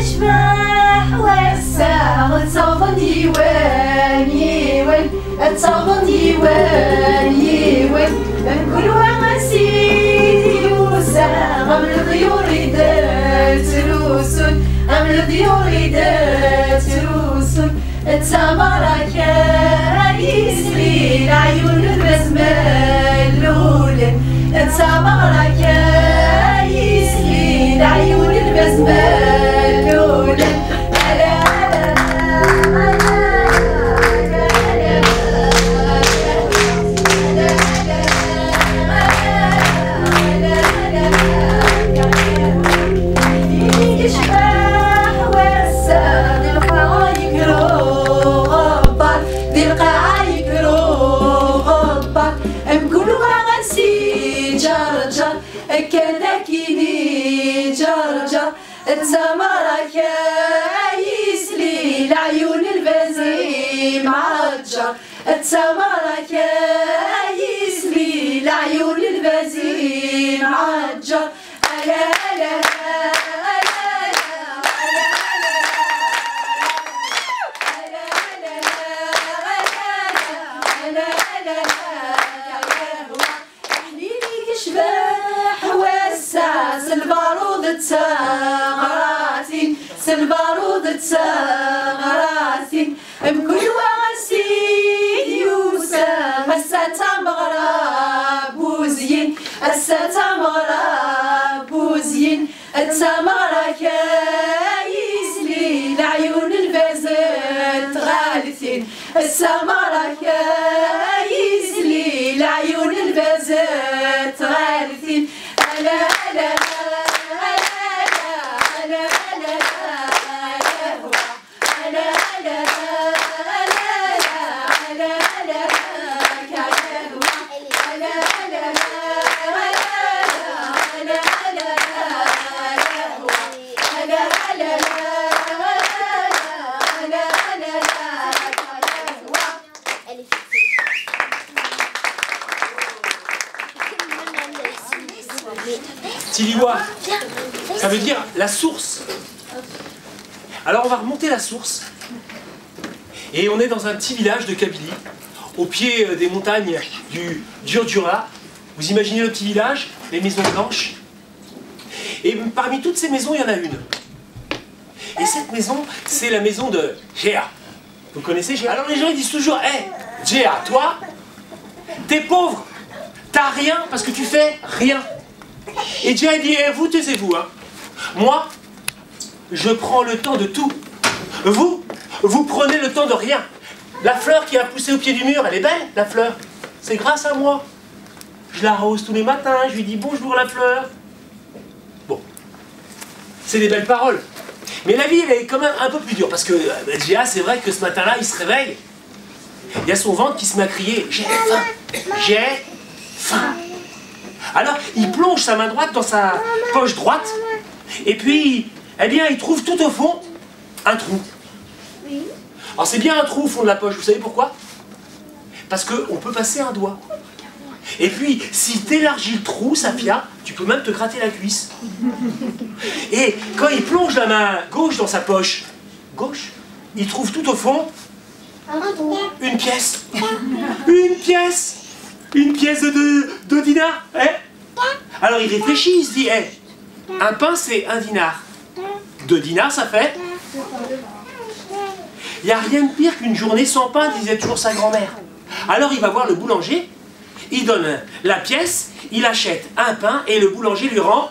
يشبح والساغ تصغن يوان يوان تصغن يوان يوان كل واحد سيدي يوسع غم الضيور يدات روسون غم الضيور يدات روسون تسامرك يسري العيون البسمة الأولى تسامرك يسري العيون البسمة الأولى تسامرك يسلي العيون البزي معجر تسامرك يسلي العيون البزي معجر ألا ألا تسغراتين سالبارود تسغراتين بكل وغسيل يوسف الساتا مغرب وزين الساتا مغرب وزين تسامرك يسلي العيون البازت غالثين السامرك يسلي العيون البازت غالثين ألا ألا Tiliwa, ça veut dire la source. Alors on va remonter la source. Et on est dans un petit village de Kabylie, au pied des montagnes du Durdura. Vous imaginez le petit village, les maisons blanches. Et parmi toutes ces maisons, il y en a une. Et cette maison, c'est la maison de Géa. Vous connaissez Géa? Alors les gens ils disent toujours, hé, hey, Géa, toi, t'es pauvre, t'as rien parce que tu fais rien. Et Géa dit, hey, vous taisez-vous, hein. Moi, je prends le temps de tout. Vous prenez le temps de rien. La fleur qui a poussé au pied du mur, elle est belle, la fleur. C'est grâce à moi. Je l'arrose tous les matins, je lui dis bonjour la fleur. Bon, c'est des belles paroles. Mais la vie, elle est quand même un peu plus dure. Parce que Géa, c'est vrai que ce matin-là, il se réveille. Il y a son ventre qui se met à crier, j'ai faim, j'ai faim. Alors, il plonge sa main droite dans sa poche droite. Et puis, eh bien, il trouve tout au fond un trou. Alors, c'est bien un trou au fond de la poche. Vous savez pourquoi? Parce qu'on peut passer un doigt. Et puis, si tu élargis le trou, Safia, tu peux même te gratter la cuisse. Et quand il plonge la main gauche dans sa poche gauche, il trouve tout au fond une pièce. Une pièce. Une pièce de dinar. Eh? Alors il réfléchit, il se dit, hey, un pain c'est 1 dinar. 2 dinars ça fait. Il n'y a rien de pire qu'une journée sans pain, disait toujours sa grand-mère. Alors il va voir le boulanger, il donne la pièce, il achète un pain et le boulanger lui rend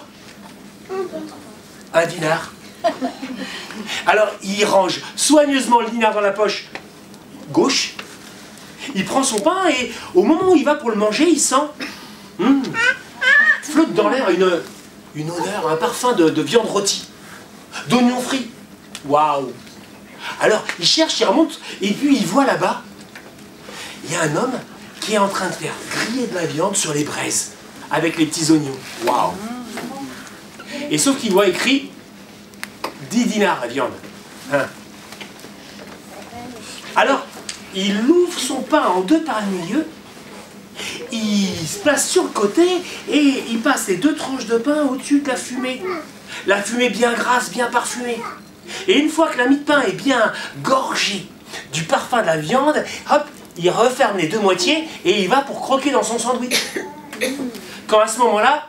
1 dinar. Alors il range soigneusement le dinar dans la poche gauche, il prend son pain et au moment où il va pour le manger, il sent flotte dans l'air une odeur, un parfum de viande rôtie, d'oignons frits. Waouh! Alors il cherche, il remonte et puis il voit là-bas, il y a un homme qui est en train de faire griller de la viande sur les braises avec les petits oignons. Waouh! Et sauf qu'il voit écrit 10 dinars la viande. Hein. Alors, il ouvre son pain en 2 par le milieu, il se place sur le côté et il passe les 2 tranches de pain au-dessus de la fumée. La fumée bien grasse, bien parfumée. Et une fois que la mie de pain est bien gorgée du parfum de la viande, hop, il referme les deux moitiés et il va pour croquer dans son sandwich. Quand à ce moment-là,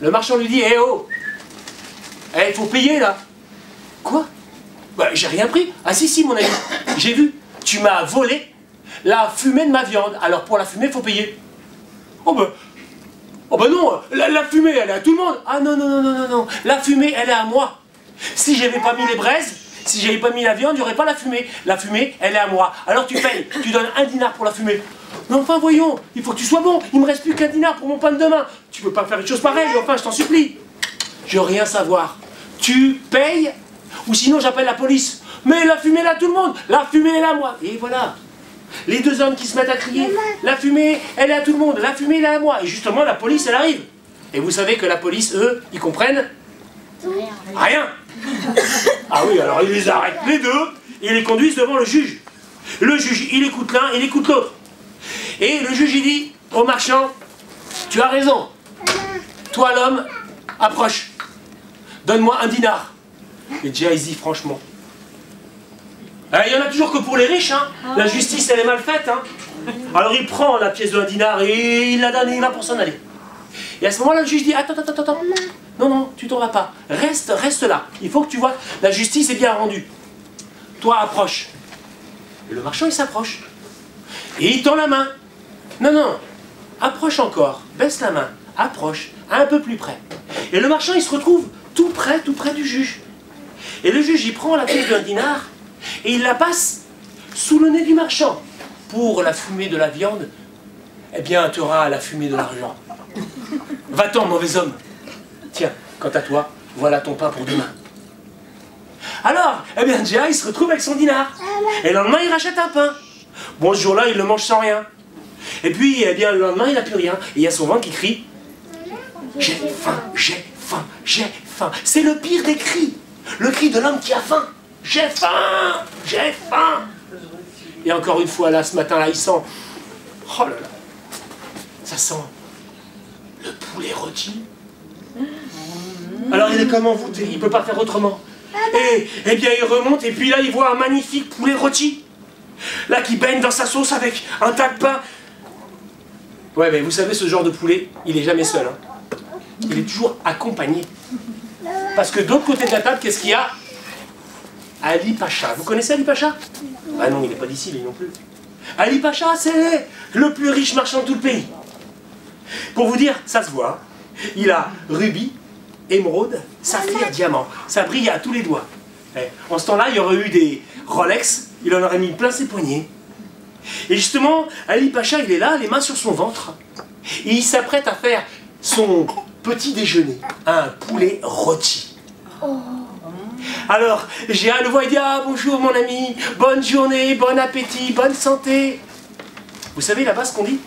le marchand lui dit « Eh oh, il faut payer là !» Quoi? Bah, j'ai rien pris. Ah si, mon ami, j'ai vu. Tu m'as volé la fumée de ma viande. Alors pour la fumée, il faut payer. Oh ben non, la fumée, elle est à tout le monde. Ah non. La fumée, elle est à moi. Si j'avais pas mis les braises, si j'avais pas mis la viande, il n'y aurait pas la fumée. La fumée, elle est à moi. Alors tu payes, tu donnes 1 dinar pour la fumée. Mais enfin, voyons, il faut que tu sois bon. Il me reste plus qu'1 dinar pour mon pain de demain. Tu peux pas faire une chose pareille, enfin, je t'en supplie. Je veux rien savoir. Tu payes, ou sinon j'appelle la police. Mais la fumée, elle est à tout le monde. La fumée, elle est à moi. Et voilà. Les deux hommes qui se mettent à crier, la fumée, elle est à tout le monde, la fumée, elle est à moi. Et justement, la police, elle arrive. Et vous savez que la police, eux, ils comprennent rien. Ah oui, alors ils les arrêtent les deux, et ils les conduisent devant le juge. Le juge, il écoute l'un, il écoute l'autre. Et le juge, il dit au marchand, tu as raison. Toi, l'homme, approche. Donne-moi 1 dinar. Et déjà, il dit franchement. Il y en a toujours que pour les riches, hein. La justice, elle est mal faite, hein. Alors il prend la pièce de 1 dinar et il la donne et il va pour s'en aller. Et à ce moment-là, le juge dit, attends. Non, tu t'en vas pas. Reste là. Il faut que tu vois, la justice est bien rendue. Toi, approche. Et le marchand, il s'approche. Et il tend la main. Non, approche encore. Baisse la main. Approche. Un peu plus près. Et le marchand, il se retrouve tout près du juge. Et le juge, il prend la pièce de 1 dinar et il la passe sous le nez du marchand. Pour la fumée de la viande, eh bien, tu auras la fumée de l'argent. Va-t'en, mauvais homme. Tiens, quant à toi, voilà ton pain pour demain. Alors, eh bien, Dja, il se retrouve avec son dinar. Et le lendemain, il rachète un pain. Bon, ce jour-là, il le mange sans rien. Et puis, eh bien, le lendemain, il n'a plus rien. Et il y a son ventre qui crie. J'ai faim, j'ai faim, j'ai faim. C'est le pire des cris. Le cri de l'homme qui a faim. J'ai faim, j'ai faim. Et encore une fois, là, ce matin-là, il sent... Oh là là. Ça sent le poulet rôti. Alors, il est comme envoûté. Il ne peut pas faire autrement. Et, eh bien, il remonte et puis là, il voit un magnifique poulet rôti. Là, qui baigne dans sa sauce avec un tas de pain. Ouais, mais vous savez, ce genre de poulet, il n'est jamais seul. Hein. Il est toujours accompagné. Parce que de l'autre côté de la table, qu'est-ce qu'il y a? Ali Pacha. Vous connaissez Ali Pacha? Ah non, il n'est pas d'ici, lui non plus. Ali Pacha, c'est le plus riche marchand de tout le pays. Pour vous dire, ça se voit. Il a rubis, émeraude, saphir, diamant. Ça brille à tous les doigts. En ce temps-là, il y aurait eu des Rolex, il en aurait mis plein ses poignets. Et justement, Ali Pacha, il est là, les mains sur son ventre. Et il s'apprête à faire son petit déjeuner, un poulet rôti. Alors, Géa le voit et dit, ah bonjour mon ami, bonne journée, bon appétit, bonne santé. Vous savez là-bas ce qu'on dit?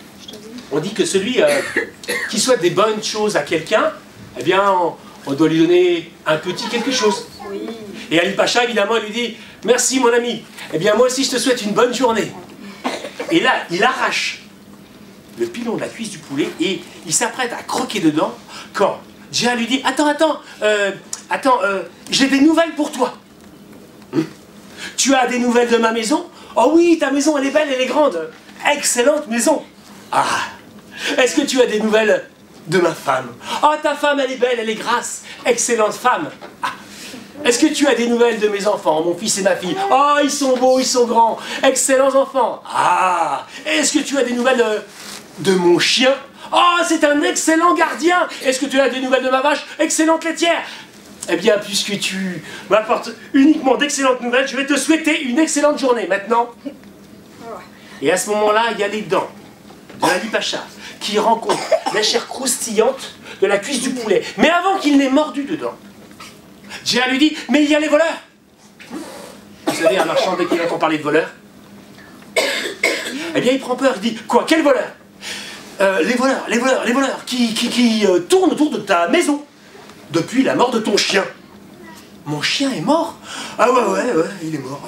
On dit que celui qui souhaite des bonnes choses à quelqu'un, eh bien, on doit lui donner un petit quelque chose. Oui. Et Ali Pacha, évidemment, lui dit, merci mon ami, eh bien moi aussi je te souhaite une bonne journée. Et là, il arrache le pilon de la cuisse du poulet et il s'apprête à croquer dedans quand Géa lui dit, attends, j'ai des nouvelles pour toi. Tu as des nouvelles de ma maison? Oh oui, ta maison, elle est belle, elle est grande. Excellente maison. Ah, est-ce que tu as des nouvelles de ma femme? Oh, ta femme, elle est belle, elle est grasse. Excellente femme. Ah. Est-ce que tu as des nouvelles de mes enfants, mon fils et ma fille? Oh, ils sont beaux, ils sont grands. Excellents enfants. Ah, est-ce que tu as des nouvelles de mon chien? Oh, c'est un excellent gardien. Est-ce que tu as des nouvelles de ma vache? Excellente laitière. Eh bien, puisque tu m'apportes uniquement d'excellentes nouvelles, je vais te souhaiter une excellente journée maintenant. Et à ce moment-là, il y a les dents de Ali Pacha qui rencontrent la chair croustillante de la cuisse du poulet. Mais avant qu'il n'ait mordu dedans, Géa lui dit, mais il y a les voleurs. Vous savez, un marchand, dès qu'il entend parler de voleurs, eh bien, il prend peur, il dit, quoi, quel voleur? Les voleurs qui tournent autour de ta maison. Depuis la mort de ton chien. Mon chien est mort? Ah ouais, il est mort.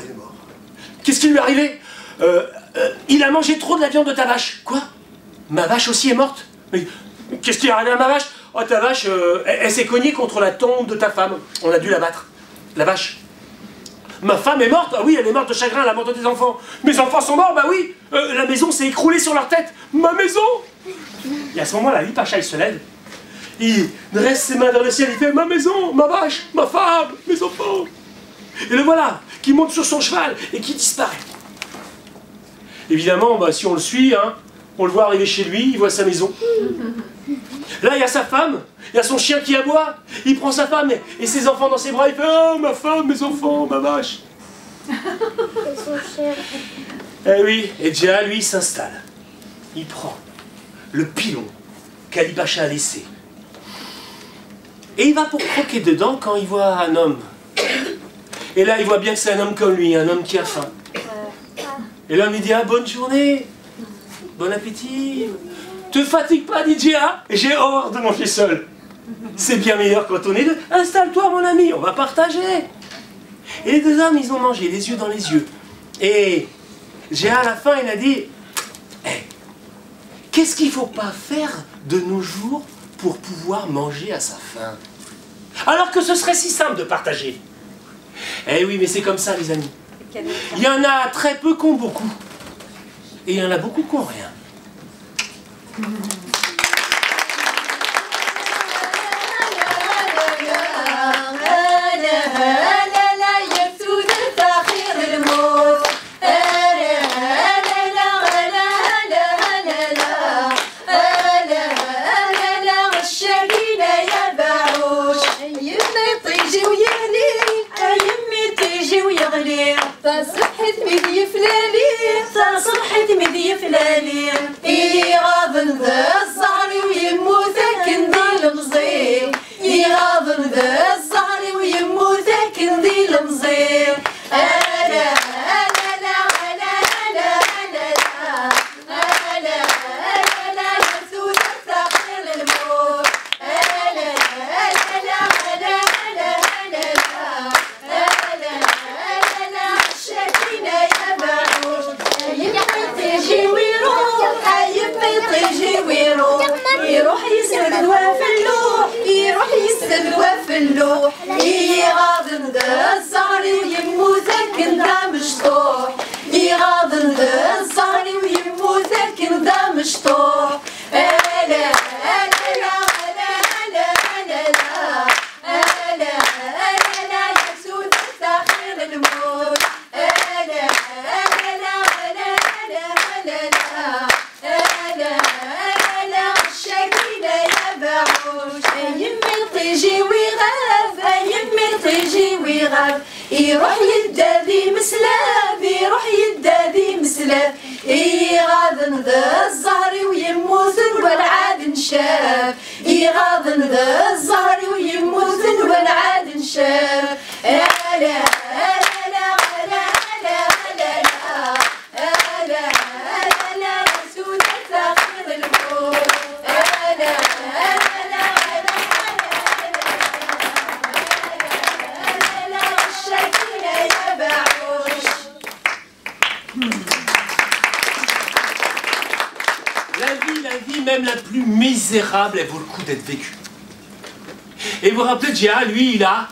Qu'est-ce qui lui est arrivé? Il a mangé trop de la viande de ta vache. Quoi? Ma vache aussi est morte? Mais qu'est-ce qui est arrivé à ma vache? Oh, ta vache, elle s'est cognée contre la tombe de ta femme. On a dû la battre. La vache. ma femme est morte. Ah oui, elle est morte de chagrin à la mort de tes enfants. Mes enfants sont morts, bah oui. La maison s'est écroulée sur leur tête. Ma maison. Et à ce moment-là, Ali Pacha, il se lève. Il dresse ses mains vers le ciel, il fait ma maison, ma vache, ma femme, mes enfants. Et le voilà, qui monte sur son cheval et qui disparaît. Évidemment, bah, si on le suit, hein, on le voit arriver chez lui, il voit sa maison. Là, il y a sa femme, il y a son chien qui aboie. Il prend sa femme et ses enfants dans ses bras, il fait oh, ma femme, mes enfants, ma vache. Eh oui, et Djeha, lui, s'installe. Il prend le pilon qu'Ali Pacha a laissé. Et il va pour croquer dedans quand il voit un homme. Et là, il voit bien que c'est un homme comme lui, un homme qui a faim. Et l'homme, il dit, ah, bonne journée, bon appétit. Te fatigue pas, dit Djeha, j'ai horreur de manger seul. C'est bien meilleur quand on est deux. Installe-toi, mon ami, on va partager. Et les deux hommes, ils ont mangé, les yeux dans les yeux. Et Djeha, à la fin, il a dit, hey, qu'est-ce qu'il ne faut pas faire de nos jours pour pouvoir manger à sa faim? Alors que ce serait si simple de partager. Eh oui, mais c'est comme ça, les amis. Il y en a très peu qui ont beaucoup. Et il y en a beaucoup qui n'ont rien. صحت مدي فلالي صحت مدي فلالي يغاضن ذا الزهر ويمو ذاك ذي المزير يغاضن ذا الزهر ويمو ذاك ذي المزير ألا ألا لا ألا ألا ألا ألا ألا يسود الثقيل الموت ألا ألا لا ألا ألا ألا ألا الشاكينة يا باعوش يجي ويروح يجي ويروح يروح يستلوى في اللوح يروح يستلوى في اللوح يغاضن ذا الزهر ويمو ذاك ذا مشطوح يغاضن ذا الزهر ويمو ذاك ذا مشطوح ألا ألا لا ألا ألا ألا لا ألا ألا لا يسود الثخيل الموت ألا ألا لا ألا ألا ألا لا ألا ألا الشاكينة يا باعوش يمي طيجي ويغاب يمي طيجي ويغاب يروح يدادي مسلاب يروح يدادي مسلاب يغاضن ذا الزهر ويموت والعاد شاف يغاضن ذا الزهر ويموت والعاد شاف ألا ألا لا ألا ألا ألا لا ألا ألا لا يسود الثقيل الموت ألا ألا لا ألا ألا لا الشاكينة يا باعوش. La vie même la plus misérable, elle vaut le coup d'être vécue. Et vous vous rappelez, Djeha, lui, il a...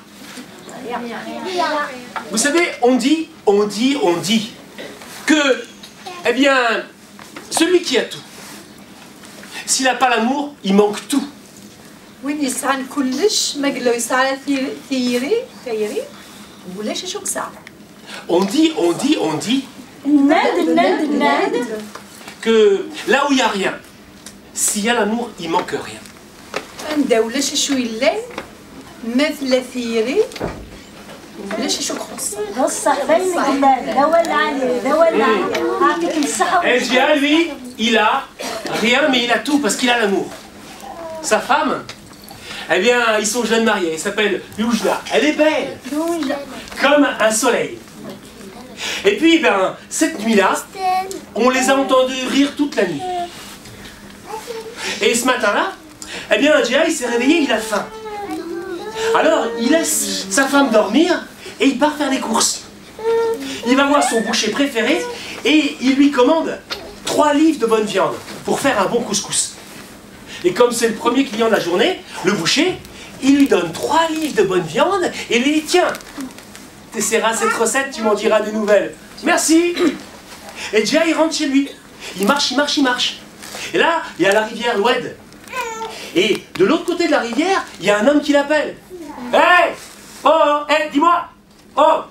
Vous savez, on dit que, eh bien, celui qui a tout, s'il n'a pas l'amour, il manque tout. وين يسعن كلش ما قالوا يسعى ثيري ولا شي شو كسع On dit الناد que là où il n'y a rien, s'il y a l'amour, il manque rien. عنده ولا شي شو يلي مثل ثيري ولا شي شو خص بصح بين قدام دول عليه هاكيك الصحة. Et Djeha, lui, il a rien, mais il a tout parce qu'il a l'amour. Sa femme, eh bien, ils sont jeunes mariés, elle s'appelle Youjna. Elle est belle, comme un soleil. Et puis, ben, cette nuit-là, on les a entendus rire toute la nuit. Et ce matin-là, eh bien, Djeha, il s'est réveillé, il a faim. Alors, il laisse sa femme dormir et il part faire des courses. Il va voir son boucher préféré et il lui commande 3 livres de bonne viande pour faire un bon couscous. Et comme c'est le premier client de la journée, le boucher, il lui donne 3 livres de bonne viande et il lui dit, tiens, tu essaieras cette recette, tu m'en diras des nouvelles. Merci. Et Gia, il rentre chez lui. Il marche, il marche, il marche. Et là, il y a la rivière l'Oued. Et de l'autre côté de la rivière, il y a un homme qui l'appelle. Hé, hey, oh, hey, dis-moi. Oh,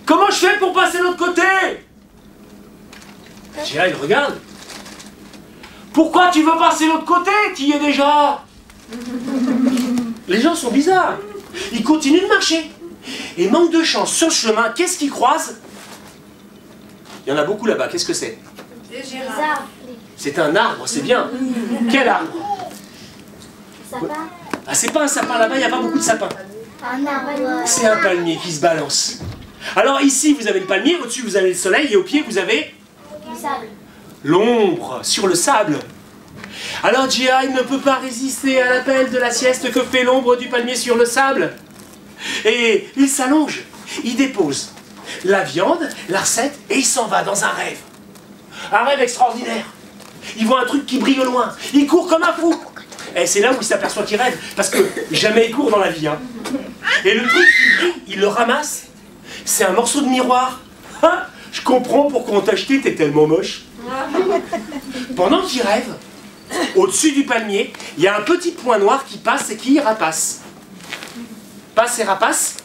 comment je fais pour passer de l'autre côté? Gia, il regarde. Pourquoi tu veux passer de l'autre côté? Tu y es déjà. Les gens sont bizarres. Ils continuent de marcher. Et manque de chance, sur le chemin, qu'est-ce qu'ils croisent? Il y en a beaucoup là-bas, qu'est-ce que c'est? Des arbres. C'est un arbre, c'est bien. Quel arbre? Sapin. Ah, c'est pas un sapin, là-bas, il n'y a pas beaucoup de sapins. Un arbre. C'est un palmier qui se balance. Alors ici, vous avez le palmier, au-dessus, vous avez le soleil, et au pied, vous avez Du sable. l'ombre sur le sable. Alors Gia, il ne peut pas résister à l'appel de la sieste que fait l'ombre du palmier sur le sable. Et il s'allonge, il dépose la viande, la recette, et il s'en va dans un rêve. Un rêve extraordinaire. Il voit un truc qui brille au loin. Il court comme un fou. Et c'est là où il s'aperçoit qu'il rêve, parce que jamais il court dans la vie. Hein. Et le truc qui brille, il le ramasse. C'est un morceau de miroir. Hein, je comprends pourquoi on t'a acheté, t'es tellement moche. Pendant qu'il rêve, au-dessus du palmier, il y a un petit point noir qui passe et qui rapace. Passe et rapace,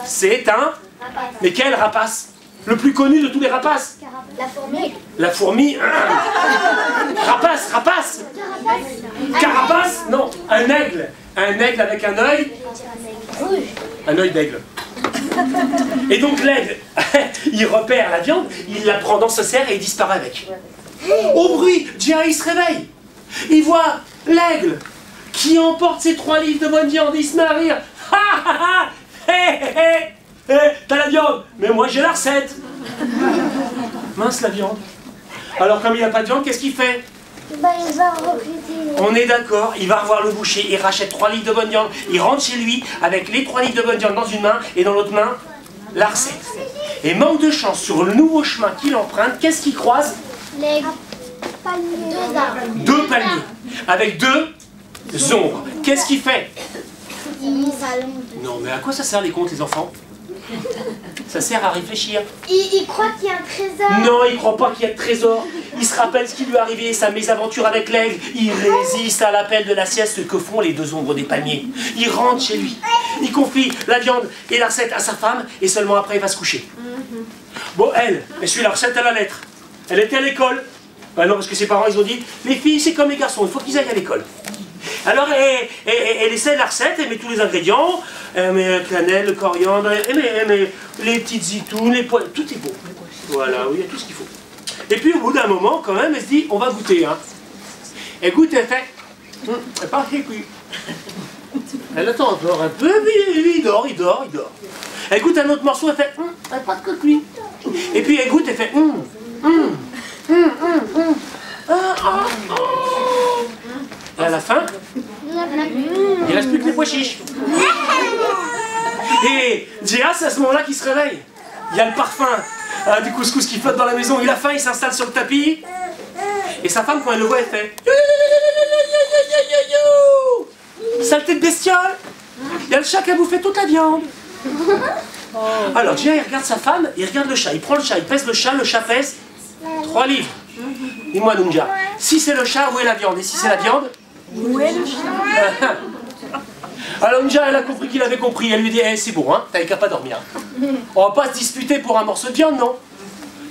c'est un... Mais quel rapace? Le plus connu de tous les rapaces. La fourmi. La fourmi... Rapace, rapace. Carapace? Non, un aigle. Un aigle avec un œil. Rouge. Un œil d'aigle. Et donc l'aigle, il repère la viande, il la prend dans sa serre et il disparaît avec. Au bruit, Gia, il se réveille. Il voit l'aigle qui emporte ses 3 livres de bonne viande. Il se met à rire. Ha ha ha. Hé hé hé. T'as la viande, mais moi j'ai la recette. Mince la viande. Alors comme il n'y a pas de viande, qu'est-ce qu'il fait? Ben, il va recruter. On est d'accord, il va revoir le boucher, il rachète 3 livres de bonne viande, il rentre chez lui avec les 3 livres de bonne viande dans une main et dans l'autre main, la recette. Et manque de chance, sur le nouveau chemin qu'il emprunte, qu'est-ce qu'il croise? Les palmiers. 2 arbres. 2 palmiers, avec 2 ombres. Qu'est-ce qu'il fait? Il s'allonge. Non, mais à quoi ça sert les contes, les enfants? Ça sert à réfléchir. Il croit qu'il y a un trésor. Non, il ne croit pas qu'il y a de trésor. Il se rappelle ce qui lui est arrivé, sa mésaventure avec l'aigle. Il résiste à l'appel de la sieste que font les 2 ombres des palmiers. Il rentre chez lui. Il confie la viande et la recette à sa femme et seulement après il va se coucher. Bon, elle suit la recette à la lettre. Elle était à l'école. Ben non, parce que ses parents, ils ont dit, les filles, c'est comme les garçons, il faut qu'ils aillent à l'école. Alors, elle essaie la recette, elle met tous les ingrédients, elle met la cannelle, le coriandre, elle met les petites zitoune, les poils, tout est bon. Voilà, oui, il y a tout ce qu'il faut. Et puis, au bout d'un moment, quand même, elle se dit, on va goûter. Hein. Elle goûte, elle fait, elle part chez cuit. Elle attend encore un peu, puis il dort. Elle goûte un autre morceau, elle fait, elle n'a pas de cuit. Et puis, elle goûte, elle fait, Et à la fin, il reste plus que les pois chiches. Et Gia, c'est à ce moment-là qu'il se réveille. Il y a le parfum du couscous qui flotte dans la maison. Il a faim, il s'installe sur le tapis. Et sa femme, quand elle le voit, elle fait saleté de bestiole. Il y a le chat qui a bouffé toute la viande. Alors Gia, il regarde sa femme, il regarde le chat. Il prend le chat, il pèse le chat pèse 3 livres. Dis-moi, Nunja, si c'est le chat, où est la viande? Et si c'est la viande, Où est le chat? Alors Nunja, elle a compris qu'il avait compris. Elle lui dit, c'est bon, hein, t'avais qu'à pas dormir. On va pas se disputer pour un morceau de viande, non?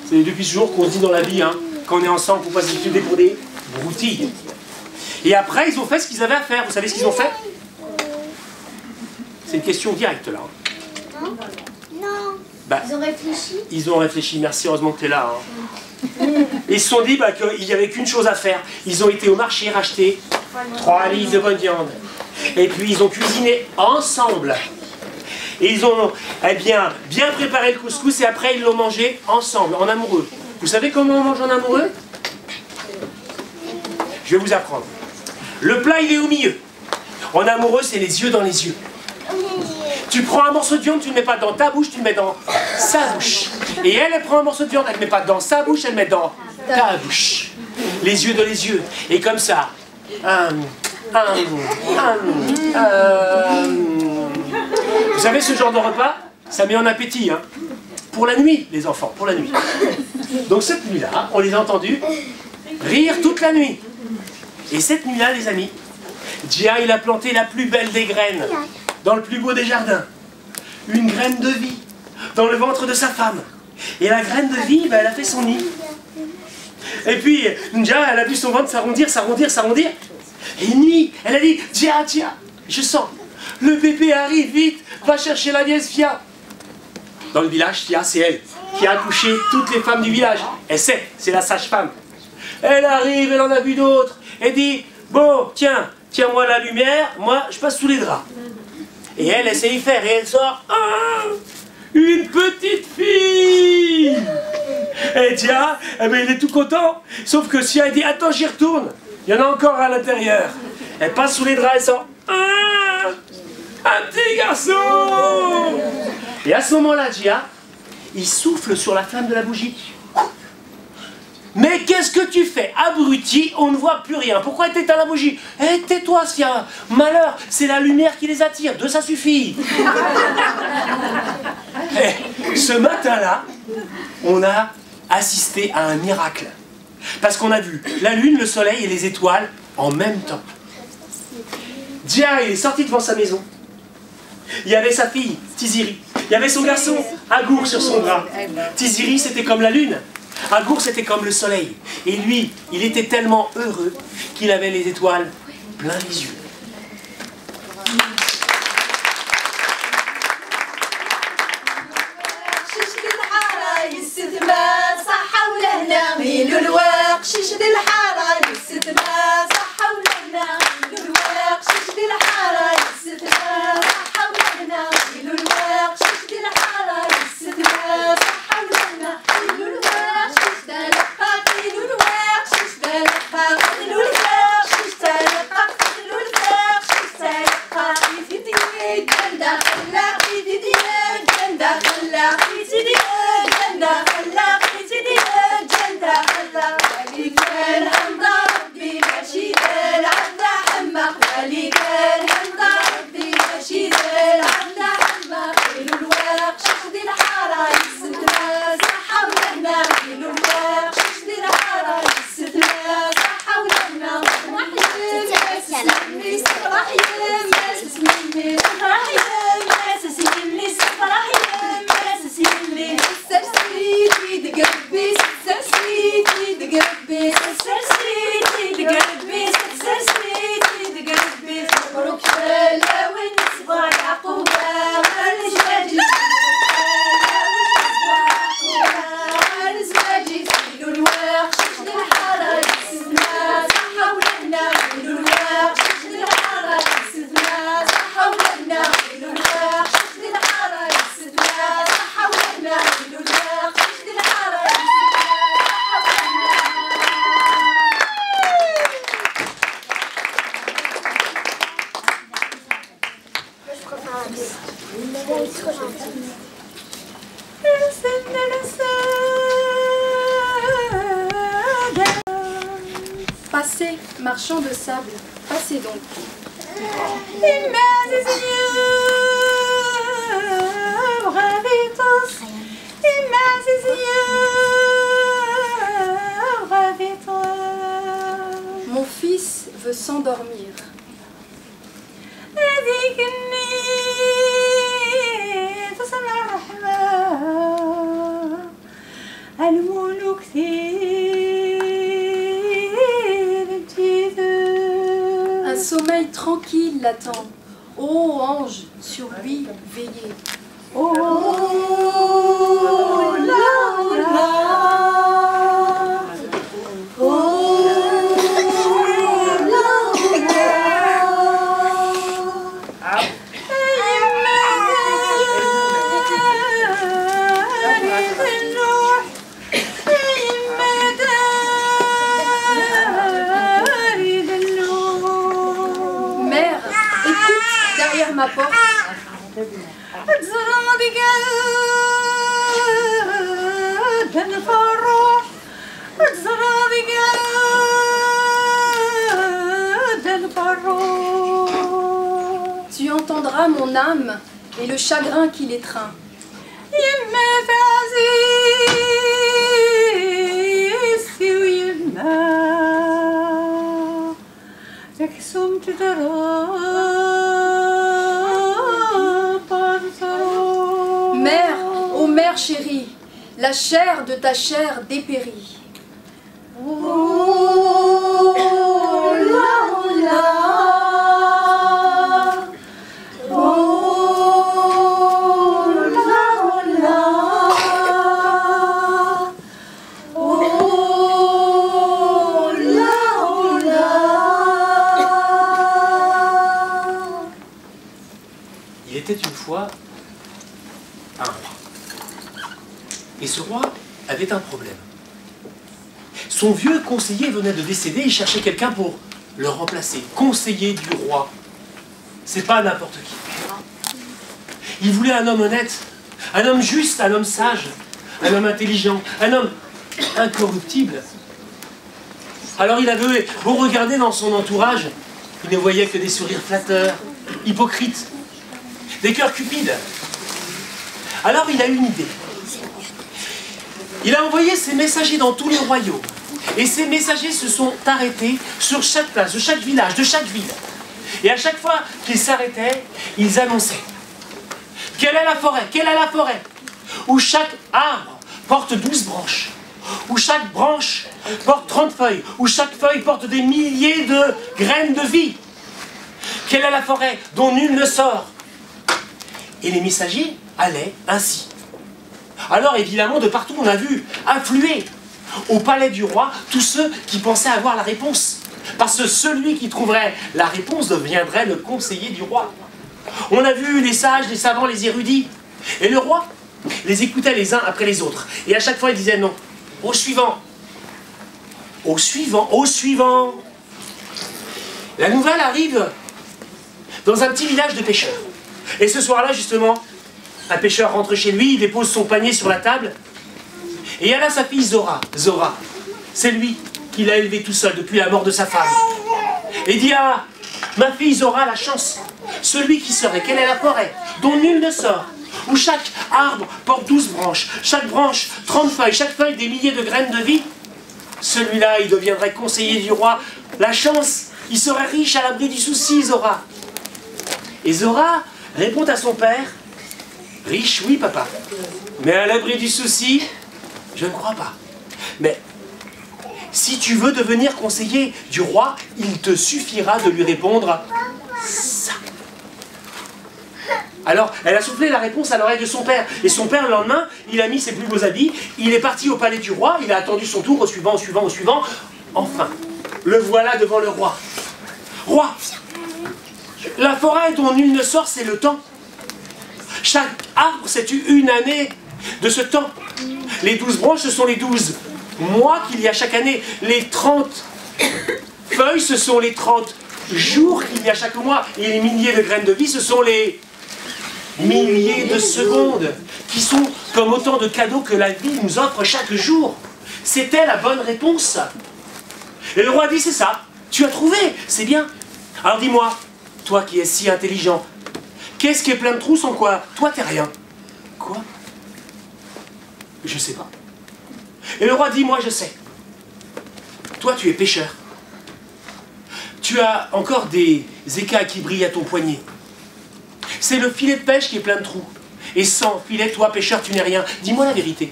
C'est depuis ce jour qu'on se dit dans la vie, hein, quand on est ensemble, faut pas se disputer pour des broutilles. Et après, ils ont fait ce qu'ils avaient à faire. Vous savez ce qu'ils ont fait? C'est une question directe, là. Non. Bah, Ils ont réfléchi. ils ont réfléchi, merci, heureusement que tu es là. Hein. Ils se sont dit qu'il n'y avait qu'une chose à faire. Ils ont été au marché racheter 3 livres de bonne viande. Et puis ils ont cuisiné ensemble. Et ils ont bien préparé le couscous et après ils l'ont mangé ensemble, en amoureux. Vous savez comment on mange en amoureux? Je vais vous apprendre. Le plat, il est au milieu. En amoureux, c'est les yeux dans les yeux. Tu prends un morceau de viande, tu ne le mets pas dans ta bouche, tu le mets dans sa bouche. Et elle prend un morceau de viande, elle ne le met pas dans sa bouche, elle le met dans ta bouche. Les yeux dans les yeux. Et comme ça. Vous savez ce genre de repas? Ça met en appétit, hein. Pour la nuit, les enfants, pour la nuit. Donc cette nuit-là, on les a entendus rire toute la nuit. Et cette nuit-là, les amis, Djia, il a planté la plus belle des graines dans le plus beau des jardins. Une graine de vie dans le ventre de sa femme. Et la graine de vie, ben, elle a fait son nid. Et puis, Djia, elle a vu son ventre s'arrondir, s'arrondir, s'arrondir. Et une nuit, elle a dit, Djia, Djia, je sens, le bébé arrive, vite, va chercher la nièce Fia. Dans le village, Fia, c'est elle qui a accouché toutes les femmes du village. Elle sait, c'est la sage-femme. Elle arrive, elle en a vu d'autres. Elle dit, bon, tiens, tiens-moi la lumière, moi, je passe sous les draps. Et elle sait y faire, et elle sort, une petite fille. Et Djia, eh ben, il est tout content. Sauf que si elle dit, attends, j'y retourne, il y en a encore à l'intérieur. Elle passe sous les draps, elle sort, un petit garçon. Et à ce moment-là, Djia, il souffle sur la flamme de la bougie. Mais qu'est-ce que tu fais, abruti? On ne voit plus rien. Pourquoi t'éteins la bougie? Eh, tais-toi, Sia. Malheur, c'est la lumière qui les attire. Deux, ça suffit. Et ce matin-là, on a assisté à un miracle. Parce qu'on a vu la lune, le soleil et les étoiles en même temps. Djia, il est sorti devant sa maison. Il y avait sa fille, Tiziri. Il y avait son garçon, Agour, sur son bras. Tiziri, c'était comme la lune. Agour, c'était comme le soleil. Et lui, il était tellement heureux qu'il avait les étoiles plein les yeux. Passez, marchand de sable, passez donc. Mon fils veut s'endormir. Un sommeil tranquille l'attend. Ô ange, sur lui veillez. Oh là là, oh mère, écoute derrière ma porte. Tu entendras mon âme et le chagrin qui l'étreint. Mère, ô mère chérie, la chair de ta chair dépérit. Il était une fois un roi. Et ce roi avait un problème. Son vieux conseiller venait de décéder, il cherchait quelqu'un pour le remplacer. Conseiller du roi. C'est pas n'importe qui. Il voulait un homme honnête, un homme juste, un homme sage, un homme intelligent, un homme incorruptible. Alors il avait beau regarder dans son entourage, il ne voyait que des sourires flatteurs, hypocrites, des cœurs cupides. Alors il a eu une idée. Il a envoyé ses messagers dans tous les royaumes. Et ces messagers se sont arrêtés sur chaque place, de chaque village, de chaque ville. Et à chaque fois qu'ils s'arrêtaient, ils annonçaient: quelle est la forêt? Quelle est la forêt? Où chaque arbre porte 12 branches. Où chaque branche porte 30 feuilles. Où chaque feuille porte des milliers de graines de vie. Quelle est la forêt dont nul ne sort? Et les messagers allaient ainsi. Alors évidemment, de partout, on a vu affluer au palais du roi tous ceux qui pensaient avoir la réponse. Parce que celui qui trouverait la réponse deviendrait le conseiller du roi. On a vu les sages, les savants, les érudits. Et le roi les écoutait les uns après les autres. Et à chaque fois, il disait non. Au suivant. Au suivant. Au suivant. La nouvelle arrive dans un petit village de pêcheurs. Et ce soir-là, justement, un pêcheur rentre chez lui, il dépose son panier sur la table. Et il y a là sa fille Zora. Zora, c'est lui qui l'a élevée tout seul depuis la mort de sa femme. Et il dit: ah, ma fille Zora, la chance. Celui qui serait, quelle est la forêt dont nul ne sort, où chaque arbre porte 12 branches, chaque branche 30 feuilles, chaque feuille des milliers de graines de vie. Celui-là, il deviendrait conseiller du roi. La chance, il serait riche à l'abri du souci, Zora. Et Zora répond à son père: riche, oui, papa. Mais à l'abri du souci, je ne crois pas. Mais si tu veux devenir conseiller du roi, il te suffira de lui répondre ça. Alors, elle a soufflé la réponse à l'oreille de son père. Et son père, le lendemain, il a mis ses plus beaux habits, il est parti au palais du roi, il a attendu son tour, au suivant, au suivant, au suivant. Enfin, le voilà devant le roi. Roi, la forêt dont nul ne sort, c'est le temps. Chaque arbre, c'est une année de ce temps. Les 12 branches, ce sont les 12 mois qu'il y a chaque année. Les 30 feuilles, ce sont les 30 jours qu'il y a chaque mois. Et les milliers de graines de vie, ce sont les milliers de secondes, qui sont comme autant de cadeaux que la vie nous offre chaque jour. C'était la bonne réponse. Et le roi dit: c'est ça, tu as trouvé, c'est bien. Alors dis-moi, toi qui es si intelligent, qu'est-ce qui est plein de trous sans quoi toi t'es rien? Quoi? Je sais pas. Et le roi dit: moi je sais. Toi tu es pêcheur. Tu as encore des écailles qui brillent à ton poignet. C'est le filet de pêche qui est plein de trous. Et sans filet, toi pêcheur, tu n'es rien. Dis-moi la vérité.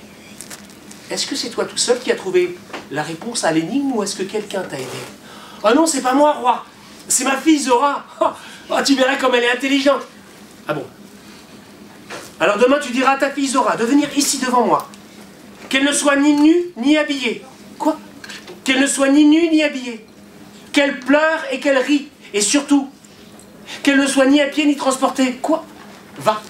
Est-ce que c'est toi tout seul qui as trouvé la réponse à l'énigme ou est-ce que quelqu'un t'a aidé? Oh non, c'est pas moi, roi. C'est ma fille Zora. Oh, tu verras comme elle est intelligente. Ah bon? Alors demain, tu diras à ta fille Zora de venir ici devant moi. Qu'elle ne soit ni nue ni habillée. Quoi? Qu'elle ne soit ni nue ni habillée. Qu'elle pleure et qu'elle rit. Et surtout, qu'elle ne soit ni à pied ni transportée. Quoi? Va.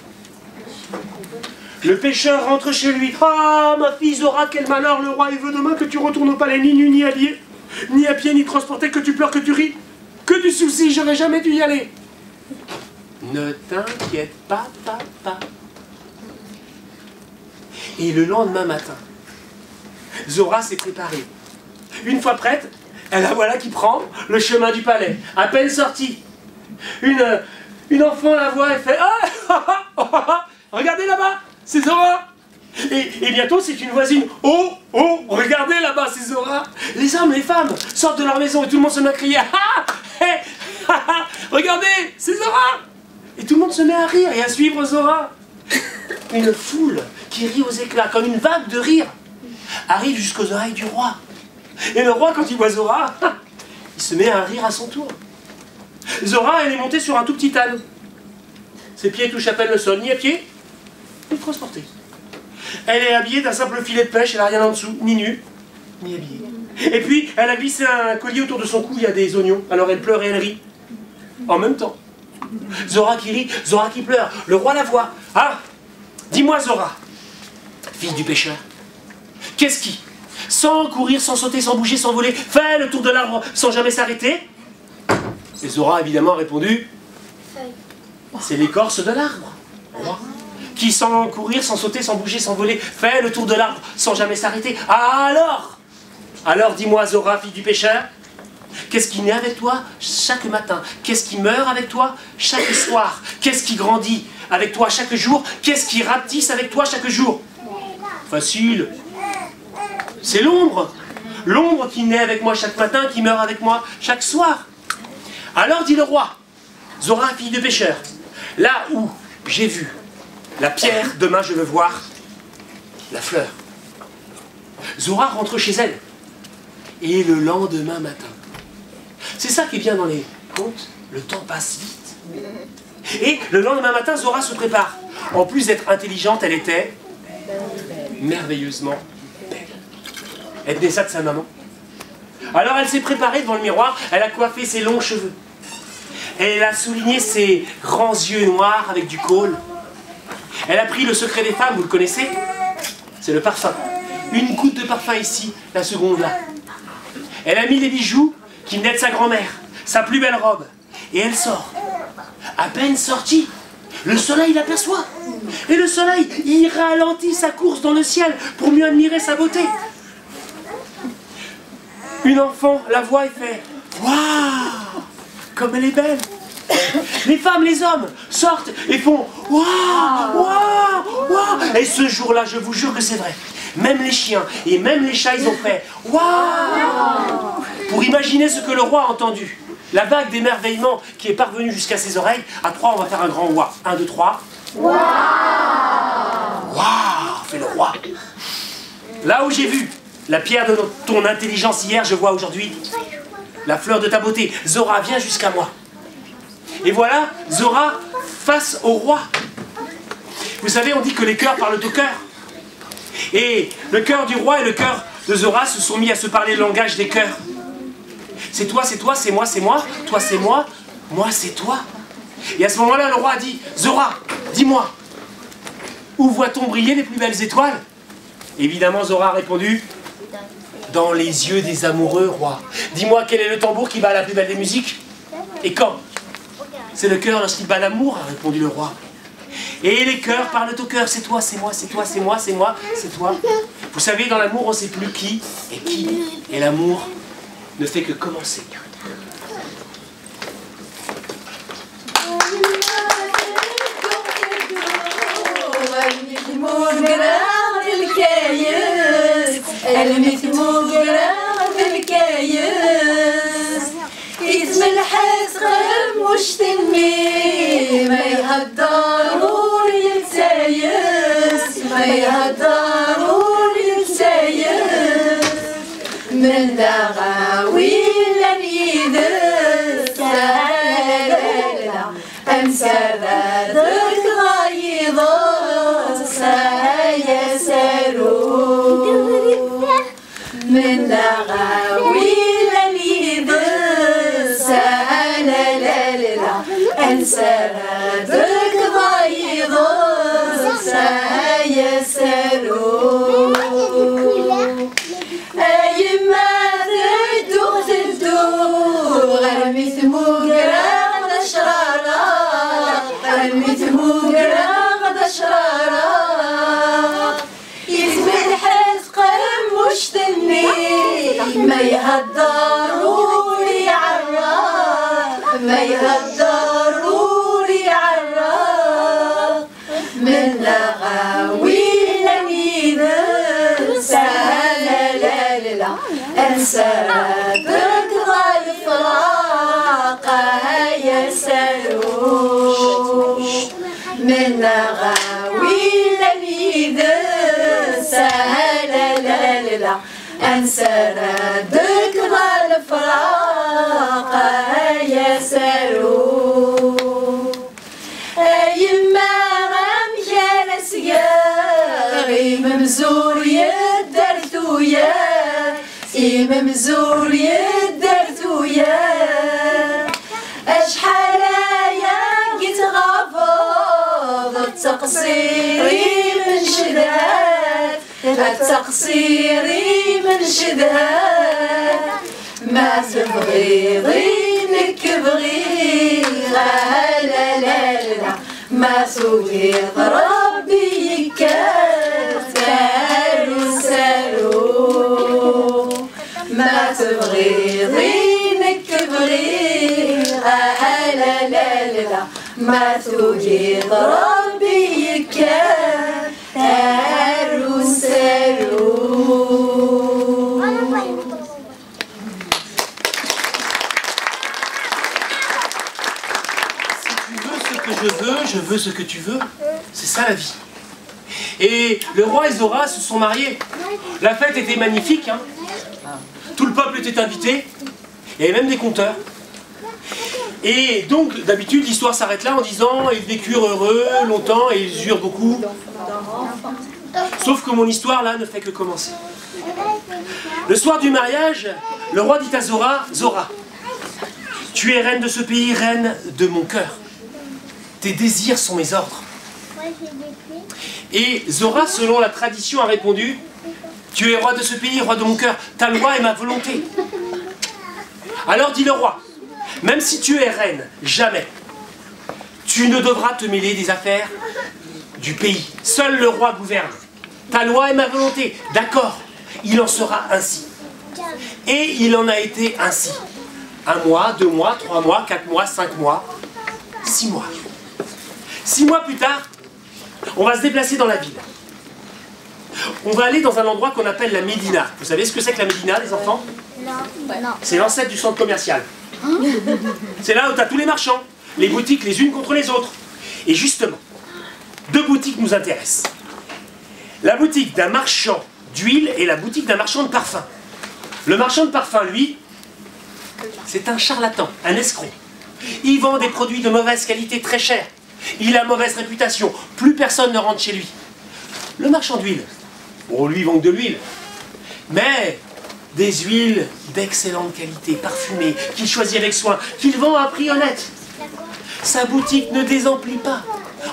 Le pêcheur rentre chez lui. Ah, ma fille Zora, quel malheur, le roi, il veut demain que tu retournes au palais, ni nu ni habillé, ni à pied ni transporté, que tu pleures, que tu ris. Que du souci, j'aurais jamais dû y aller. Ne t'inquiète pas, papa. Et le lendemain matin, Zora s'est préparée. Une fois prête, elle la voilà qui prend le chemin du palais. À peine sortie, une enfant la voit et fait: ah, regardez là-bas, c'est Zora. Et bientôt, c'est une voisine. Oh, oh, regardez là-bas, c'est Zora. Les hommes, les femmes sortent de leur maison et tout le monde se met à crier. Ah, hey, ah, ah, regardez, c'est Zora. Et tout le monde se met à rire et à suivre Zora. Une foule qui rit aux éclats, comme une vague de rire, arrive jusqu'aux oreilles du roi. Et le roi, quand il voit Zora, il se met à rire à son tour. Zora, elle est montée sur un tout petit âne. Ses pieds touchent à peine le sol, ni à pied, ni transporté. Elle est habillée d'un simple filet de pêche, elle n'a rien en dessous, ni nue, ni habillée. Et puis, elle a glissé un collier autour de son cou, il y a des oignons. Alors elle pleure et elle rit. En même temps. Zora qui rit, Zora qui pleure. Le roi la voit. Ah, dis-moi Zora, fille du pêcheur, qu'est-ce qui, sans courir, sans sauter, sans bouger, sans voler, fait le tour de l'arbre sans jamais s'arrêter? Et Zora évidemment a répondu, c'est l'écorce de l'arbre. Qui sans courir, sans sauter, sans bouger, sans voler, fait le tour de l'arbre sans jamais s'arrêter. Ah alors dis-moi Zora, fille du pêcheur, qu'est-ce qui naît avec toi chaque matin? Qu'est-ce qui meurt avec toi chaque soir? Qu'est-ce qui grandit avec toi chaque jour? Qu'est-ce qui rapetisse avec toi chaque jour? Facile. C'est l'ombre. L'ombre qui naît avec moi chaque matin, qui meurt avec moi chaque soir. Alors dit le roi, Zora, fille de pêcheur, là où j'ai vu la pierre, demain je veux voir la fleur. Zora rentre chez elle. Et le lendemain matin. C'est ça qui est bien dans les contes, le temps passe vite. Et le lendemain matin, Zora se prépare. En plus d'être intelligente, elle était merveilleusement belle. Elle tenait ça de sa maman. Alors elle s'est préparée devant le miroir, elle a coiffé ses longs cheveux. Elle a souligné ses grands yeux noirs avec du col. Elle a pris le secret des femmes, vous le connaissez? C'est le parfum. Une goutte de parfum ici, la seconde là. Elle a mis les bijoux qui venaient de sa grand-mère, sa plus belle robe. Et elle sort. À peine sortie, le soleil l'aperçoit. Et le soleil, il ralentit sa course dans le ciel pour mieux admirer sa beauté. Une enfant la voit et fait « Waouh, comme elle est belle !» Les femmes, les hommes sortent et font « Waouh, waouh, waouh !» Et ce jour-là, je vous jure que c'est vrai. Même les chiens et même les chats, ils ont fait « Waouh !» pour imaginer ce que le roi a entendu. La vague d'émerveillement qui est parvenue jusqu'à ses oreilles. À 3, on va faire un grand « Waouh !» 1, 2, 3. Waouh! Waouh! Fait le roi. Là où j'ai vu la pierre de ton intelligence hier, je vois aujourd'hui la fleur de ta beauté. Zora, viens jusqu'à moi. Et voilà, Zora face au roi. Vous savez, on dit que les cœurs parlent au cœur. Et le cœur du roi et le cœur de Zora se sont mis à se parler le langage des cœurs. C'est toi, c'est moi, toi c'est moi c'est toi. Et à ce moment-là, le roi a dit, Zora, dis-moi, où voit-on briller les plus belles étoiles? Évidemment, Zora a répondu, dans les yeux des amoureux, roi. Dis-moi, quel est le tambour qui bat la plus belle des musiques? Et quand? C'est le cœur lorsqu'il bat l'amour, a répondu le roi. Et les cœurs parlent au cœur, c'est toi, c'est moi, c'est toi, c'est moi, c'est moi, c'est toi. Vous savez, dans l'amour, on ne sait plus qui est qui. Et l'amour ne fait que commencer. اسم الحسقم مش تنمي ما يهدروا يتسايس ما يهدروا يتسايس من دغاوي لن يدس لا انسى ذاك غايضة سيسروا من دغاوي سرادك ضيض سيسروا أيما تدو غرمي ثموقرا غدا شرارا غرمي ثموقرا غدا شرارا يثبت حزقم مش تني ما يهدروا لي عرا ما يهدروا من لغاوي أنسى ذكرى الفراق هيا سالوش من غاوي لم يدسى لا لا لا أنسى ذكرى الفراق هيا سالوش يما غامجال سياري ممزور يدرتو يا ممزور يدرتو يا أشحال يا قيت غافض التقصيري من شدات التقصيري من شدات ما تبغي ضينك بغي لا لا لا ما سويت ربي يكتر وسالو ما تبغي ضينك بغي لا لا لا ما توجد ربي يكتر وسالو. Je veux ce que tu veux. C'est ça la vie. Et le roi et Zora se sont mariés. La fête était magnifique. Hein. Tout le peuple était invité. Il y avait même des conteurs. Et donc, d'habitude, l'histoire s'arrête là en disant ils vécurent heureux longtemps et ils eurent beaucoup. Sauf que mon histoire là ne fait que commencer. Le soir du mariage, le roi dit à Zora, Zora, tu es reine de ce pays, reine de mon cœur. Tes désirs sont mes ordres. Et Zora, selon la tradition, a répondu, tu es roi de ce pays, roi de mon cœur, ta loi est ma volonté. Alors dit le roi, même si tu es reine, jamais, tu ne devras te mêler des affaires du pays. Seul le roi gouverne. Ta loi est ma volonté. D'accord, il en sera ainsi. Et il en a été ainsi. 1 mois, 2 mois, 3 mois, 4 mois, 5 mois, 6 mois. 6 mois plus tard, on va se déplacer dans la ville. On va aller dans un endroit qu'on appelle la Médina. Vous savez ce que c'est que la Médina, les enfants? Non. C'est l'ancêtre du centre commercial. C'est là où tu as tous les marchands, les boutiques les unes contre les autres. Et justement, 2 boutiques nous intéressent. La boutique d'un marchand d'huile et la boutique d'un marchand de parfum. Le marchand de parfum, lui, c'est un charlatan, un escroc. Il vend des produits de mauvaise qualité très chers. Il a mauvaise réputation. Plus personne ne rentre chez lui. Le marchand d'huile, bon, lui, il vend que de l'huile. Mais des huiles d'excellente qualité, parfumées, qu'il choisit avec soin, qu'il vend à prix honnête. Sa boutique ne désemplit pas.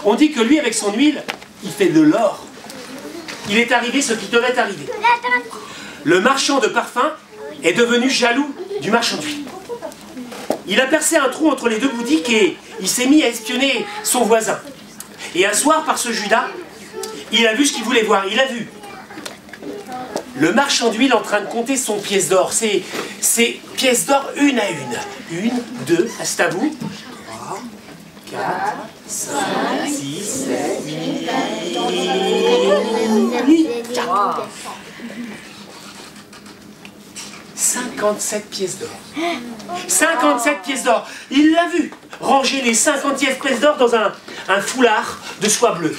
On dit que lui, avec son huile, il fait de l'or. Il est arrivé ce qui devait arriver. Le marchand de parfum est devenu jaloux du marchand d'huile. Il a percé un trou entre les 2 boutiques et il s'est mis à espionner son voisin. Et un soir, par ce Judas, il a vu ce qu'il voulait voir. Il a vu le marchand d'huile en train de compter son pièce d'or. Ses pièces d'or une à une. 1, 2, c'est à vous. 3, 4, 5, 6, 7, 8. 57 pièces d'or. 57 pièces d'or. Il l'a vu ranger les 57 pièces d'or dans un foulard de soie bleue,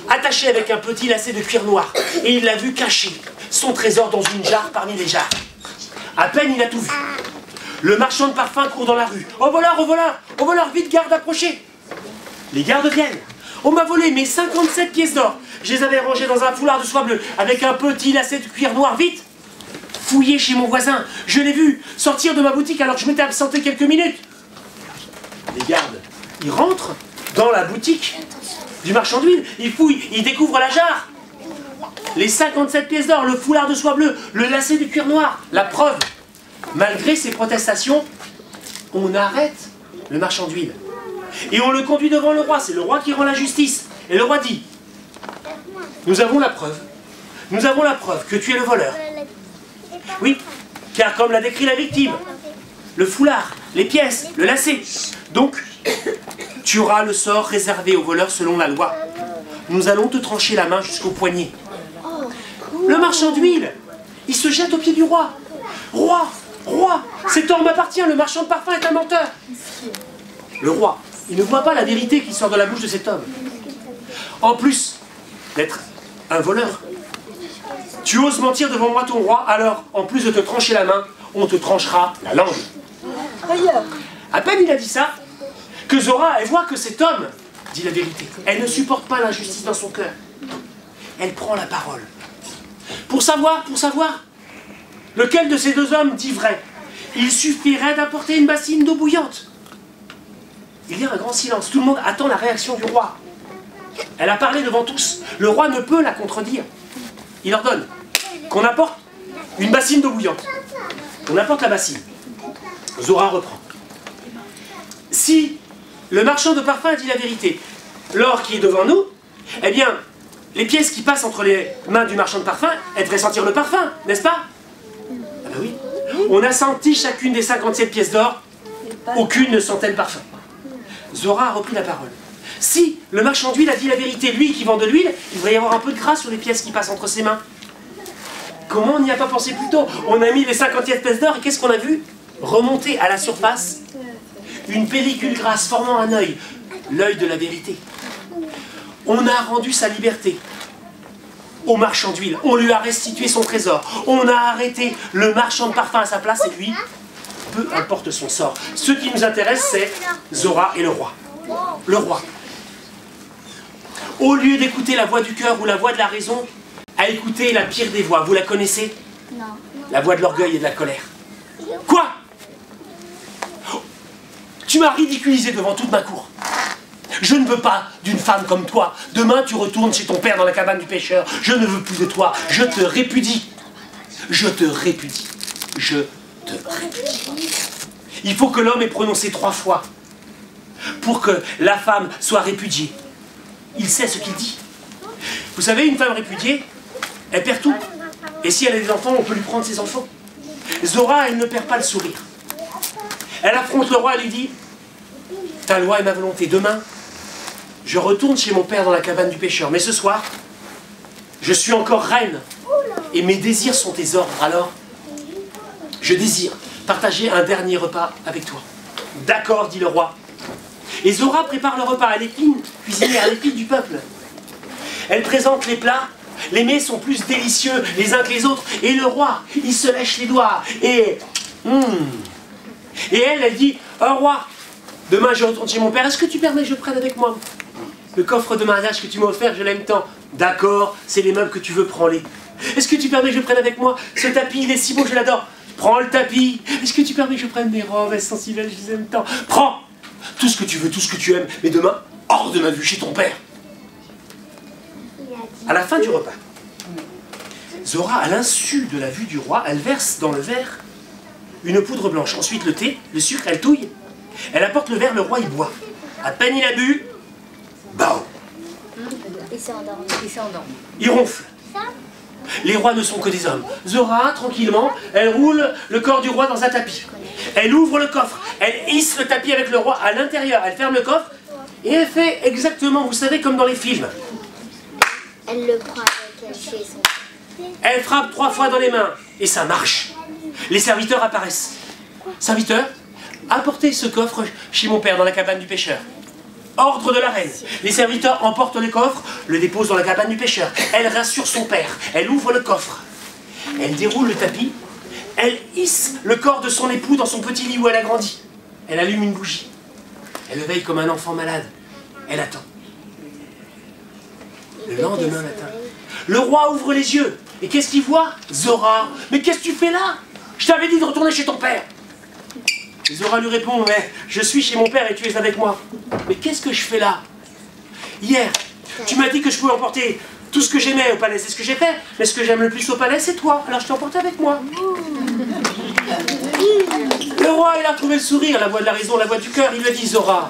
attaché avec un petit lacet de cuir noir. Et il l'a vu cacher son trésor dans une jarre parmi les jarres. À peine il a tout vu. Le marchand de parfum court dans la rue. « Au voleur, au voleur, au voleur, vite, garde, approchez !» Les gardes viennent. « On m'a volé mes 57 pièces d'or. Je les avais rangées dans un foulard de soie bleue avec un petit lacet de cuir noir. Vite !» Fouillé chez mon voisin, je l'ai vu sortir de ma boutique alors que je m'étais absenté quelques minutes. Les gardes, ils rentrent dans la boutique du marchand d'huile, ils fouillent, ils découvrent la jarre, les 57 pièces d'or, le foulard de soie bleue, le lacet de cuir noir. La preuve, malgré ces protestations, on arrête le marchand d'huile et on le conduit devant le roi. C'est le roi qui rend la justice. Et le roi dit, nous avons la preuve que tu es le voleur. Oui, car comme l'a décrit la victime, le foulard, les pièces, le lacet. Donc, tu auras le sort réservé aux voleurs selon la loi. Nous allons te trancher la main jusqu'au poignet. Le marchand d'huile, il se jette aux pieds du roi. Roi, roi, cet homme m'appartient, le marchand de parfum est un menteur. Le roi, il ne voit pas la vérité qui sort de la bouche de cet homme. En plus d'être un voleur, tu oses mentir devant moi ton roi, alors en plus de te trancher la main, on te tranchera la langue. À peine il a dit ça, que Zora, elle voit que cet homme dit la vérité. Elle ne supporte pas l'injustice dans son cœur. Elle prend la parole. Pour savoir, lequel de ces deux hommes dit vrai, il suffirait d'apporter une bassine d'eau bouillante. Il y a un grand silence. Tout le monde attend la réaction du roi. Elle a parlé devant tous. Le roi ne peut la contredire. Il ordonne qu'on apporte une bassine d'eau bouillante. On apporte la bassine. Zora reprend. Si le marchand de parfum dit la vérité, l'or qui est devant nous, eh bien, les pièces qui passent entre les mains du marchand de parfum, elles devraient sentir le parfum, n'est-ce pas? Ah ben oui. On a senti chacune des 57 pièces d'or, aucune ne sentait le parfum. Zora a repris la parole. Si le marchand d'huile a dit la vérité, lui qui vend de l'huile, il devrait y avoir un peu de gras sur les pièces qui passent entre ses mains. Comment on n'y a pas pensé plus tôt? On a mis les 57 pièces d'or et qu'est-ce qu'on a vu? Remonter à la surface une pellicule grasse formant un œil, l'œil de la vérité. On a rendu sa liberté au marchand d'huile, on lui a restitué son trésor, on a arrêté le marchand de parfum à sa place et lui, peu importe son sort. Ce qui nous intéresse, c'est Zora et le roi. Le roi. Au lieu d'écouter la voix du cœur ou la voix de la raison, a écouté la pire des voix. Vous la connaissez? Non. La voix de l'orgueil et de la colère. Quoi? Tu m'as ridiculisé devant toute ma cour. Je ne veux pas d'une femme comme toi. Demain, tu retournes chez ton père dans la cabane du pêcheur. Je ne veux plus de toi. Je te répudie. Je te répudie. Je te répudie. Il faut que l'homme ait prononcé 3 fois pour que la femme soit répudiée. Il sait ce qu'il dit. Vous savez, une femme répudiée, elle perd tout. Et si elle a des enfants, on peut lui prendre ses enfants. Zora, elle ne perd pas le sourire. Elle affronte le roi et lui dit: ta loi est ma volonté. Demain, je retourne chez mon père dans la cabane du pêcheur. Mais ce soir, je suis encore reine. Et mes désirs sont tes ordres. Alors, je désire partager un dernier repas avec toi. D'accord, dit le roi. Et Zora prépare le repas. Elle est fine, cuisinière, elle est fine du peuple. Elle présente les plats. Les mets sont plus délicieux les uns que les autres. Et le roi, il se lèche les doigts. Et elle dit: oh roi, demain je retourne chez mon père. Est-ce que tu permets que je prenne avec moi le coffre de mariage que tu m'as offert? Je l'aime tant. D'accord, c'est les meubles que tu veux, prends-les. Est-ce que tu permets que je prenne avec moi ce tapis? Il est si beau, je l'adore. Prends le tapis. Est-ce que tu permets que je prenne mes robes? Elles sont si belles, je les aime tant. Prends tout ce que tu veux, tout ce que tu aimes. Mais demain, hors de ma vue, chez ton père. À la fin du repas, Zora, à l'insu de la vue du roi, elle verse dans le verre une poudre blanche. Ensuite le thé, le sucre, elle touille. Elle apporte le verre, le roi il boit. À peine il a bu, bao. Il s'est endormi. Il ronfle. Les rois ne sont que des hommes. Zora, tranquillement, elle roule le corps du roi dans un tapis. Elle ouvre le coffre, elle hisse le tapis avec le roi à l'intérieur, elle ferme le coffre et elle fait exactement, vous savez, comme dans les films. Elle le prend avec elle chez son père. Elle frappe 3 fois dans les mains et ça marche. Les serviteurs apparaissent. Serviteurs, apportez ce coffre chez mon père dans la cabane du pêcheur. Ordre de la reine. Les serviteurs emportent le coffre, le déposent dans la cabane du pêcheur. Elle rassure son père. Elle ouvre le coffre. Elle déroule le tapis. Elle hisse le corps de son époux dans son petit lit où elle a grandi. Elle allume une bougie. Elle le veille comme un enfant malade. Elle attend. Le lendemain matin, le roi ouvre les yeux. Et qu'est-ce qu'il voit? Zora. Mais qu'est-ce que tu fais là? Je t'avais dit de retourner chez ton père. Et Zora lui répond: mais je suis chez mon père et tu es avec moi. Mais qu'est-ce que je fais là? Hier, tu m'as dit que je pouvais emporter tout ce que j'aimais au palais. C'est ce que j'ai fait. Mais ce que j'aime le plus au palais, c'est toi. Alors je t'ai emporté avec moi. Le roi, il a retrouvé le sourire, la voix de la raison, la voix du cœur. Il lui a dit: Zora,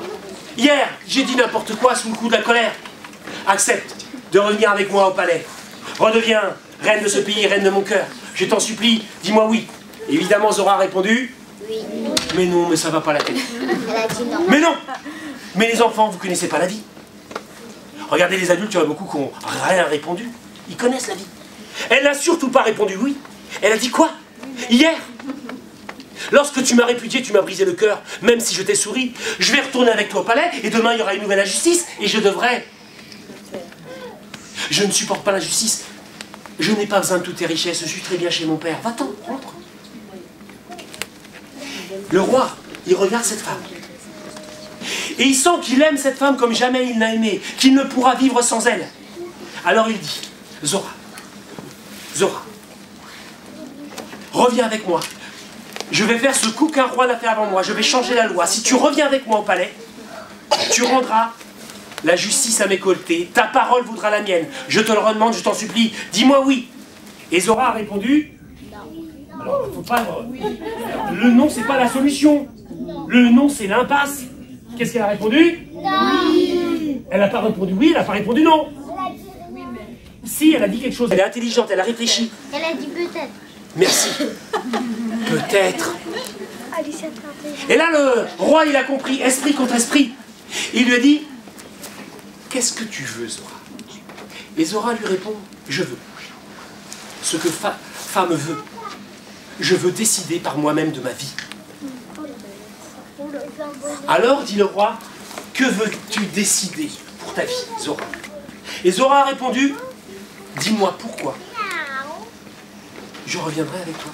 hier, j'ai dit n'importe quoi sous le coup de la colère. Accepte de revenir avec moi au palais. Redeviens reine de ce pays, reine de mon cœur. Je t'en supplie, dis-moi oui. Évidemment, Zora a répondu: Oui. mais non, mais ça va pas la tête. Elle a dit non. Mais non! Mais les enfants, vous connaissez pas la vie. Regardez les adultes, il y en a beaucoup qui n'ont rien répondu. Ils connaissent la vie. Elle n'a surtout pas répondu oui. Elle a dit quoi? Hier, Lorsque tu m'as répudié, tu m'as brisé le cœur, même si je t'ai souri. Je vais retourner avec toi au palais, et demain il y aura une nouvelle injustice, et je devrais... Je ne supporte pas l'injustice. Je n'ai pas besoin de toutes tes richesses, je suis très bien chez mon père. Va-t'en, rentre. Le roi, il regarde cette femme. Et il sent qu'il aime cette femme comme jamais il n'a aimé, qu'il ne pourra vivre sans elle. Alors il dit, Zora, Zora, reviens avec moi. Je vais faire ce coup qu'un roi n'a fait avant moi. Je vais changer la loi. Si tu reviens avec moi au palais, tu rendras la justice à mes côtés. Ta parole vaudra la mienne. Je te le redemande, je t'en supplie. Dis-moi oui. Et Zora a répondu, alors, faut pas... Le non, c'est pas la solution. Le non, c'est l'impasse. Qu'est-ce qu'elle a répondu? Non. Elle n'a pas répondu oui, elle n'a pas répondu non. Si, elle a dit quelque chose. Elle est intelligente, elle a réfléchi. Elle a dit peut-être. Merci. Peut-être. Et là, le roi, il a compris, esprit contre esprit. Il lui a dit, qu'est-ce que tu veux, Zora? Et Zora lui répond, je veux. Ce que femme veut. Je veux décider par moi-même de ma vie. Alors, dit le roi, que veux-tu décider pour ta vie, Zora? Et Zora a répondu, dis-moi pourquoi. Je reviendrai avec toi.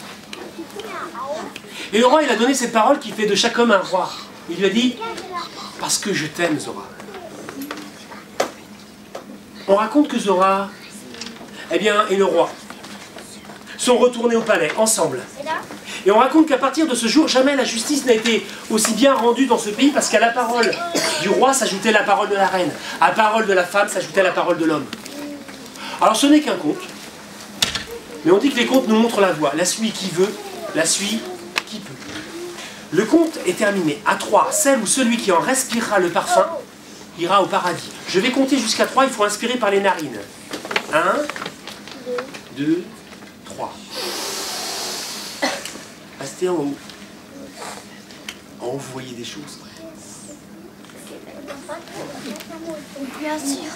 Et le roi, il a donné cette parole qui fait de chaque homme un roi. Il lui a dit, parce que je t'aime, Zora. On raconte que Zora, eh bien, et le roi sont retournés au palais, ensemble. Et on raconte qu'à partir de ce jour, jamais la justice n'a été aussi bien rendue dans ce pays, parce qu'à la parole du roi s'ajoutait la parole de la reine. À la parole de la femme s'ajoutait la parole de l'homme. Alors ce n'est qu'un conte, mais on dit que les contes nous montrent la voie. La suit qui veut, la suit qui peut. Le conte est terminé. À 3, celle ou celui qui en respirera le parfum ira au paradis. Je vais compter jusqu'à 3, il faut inspirer par les narines. 1, 2, 3. Restez en haut. En haut, vous voyez des choses. Bien sûr.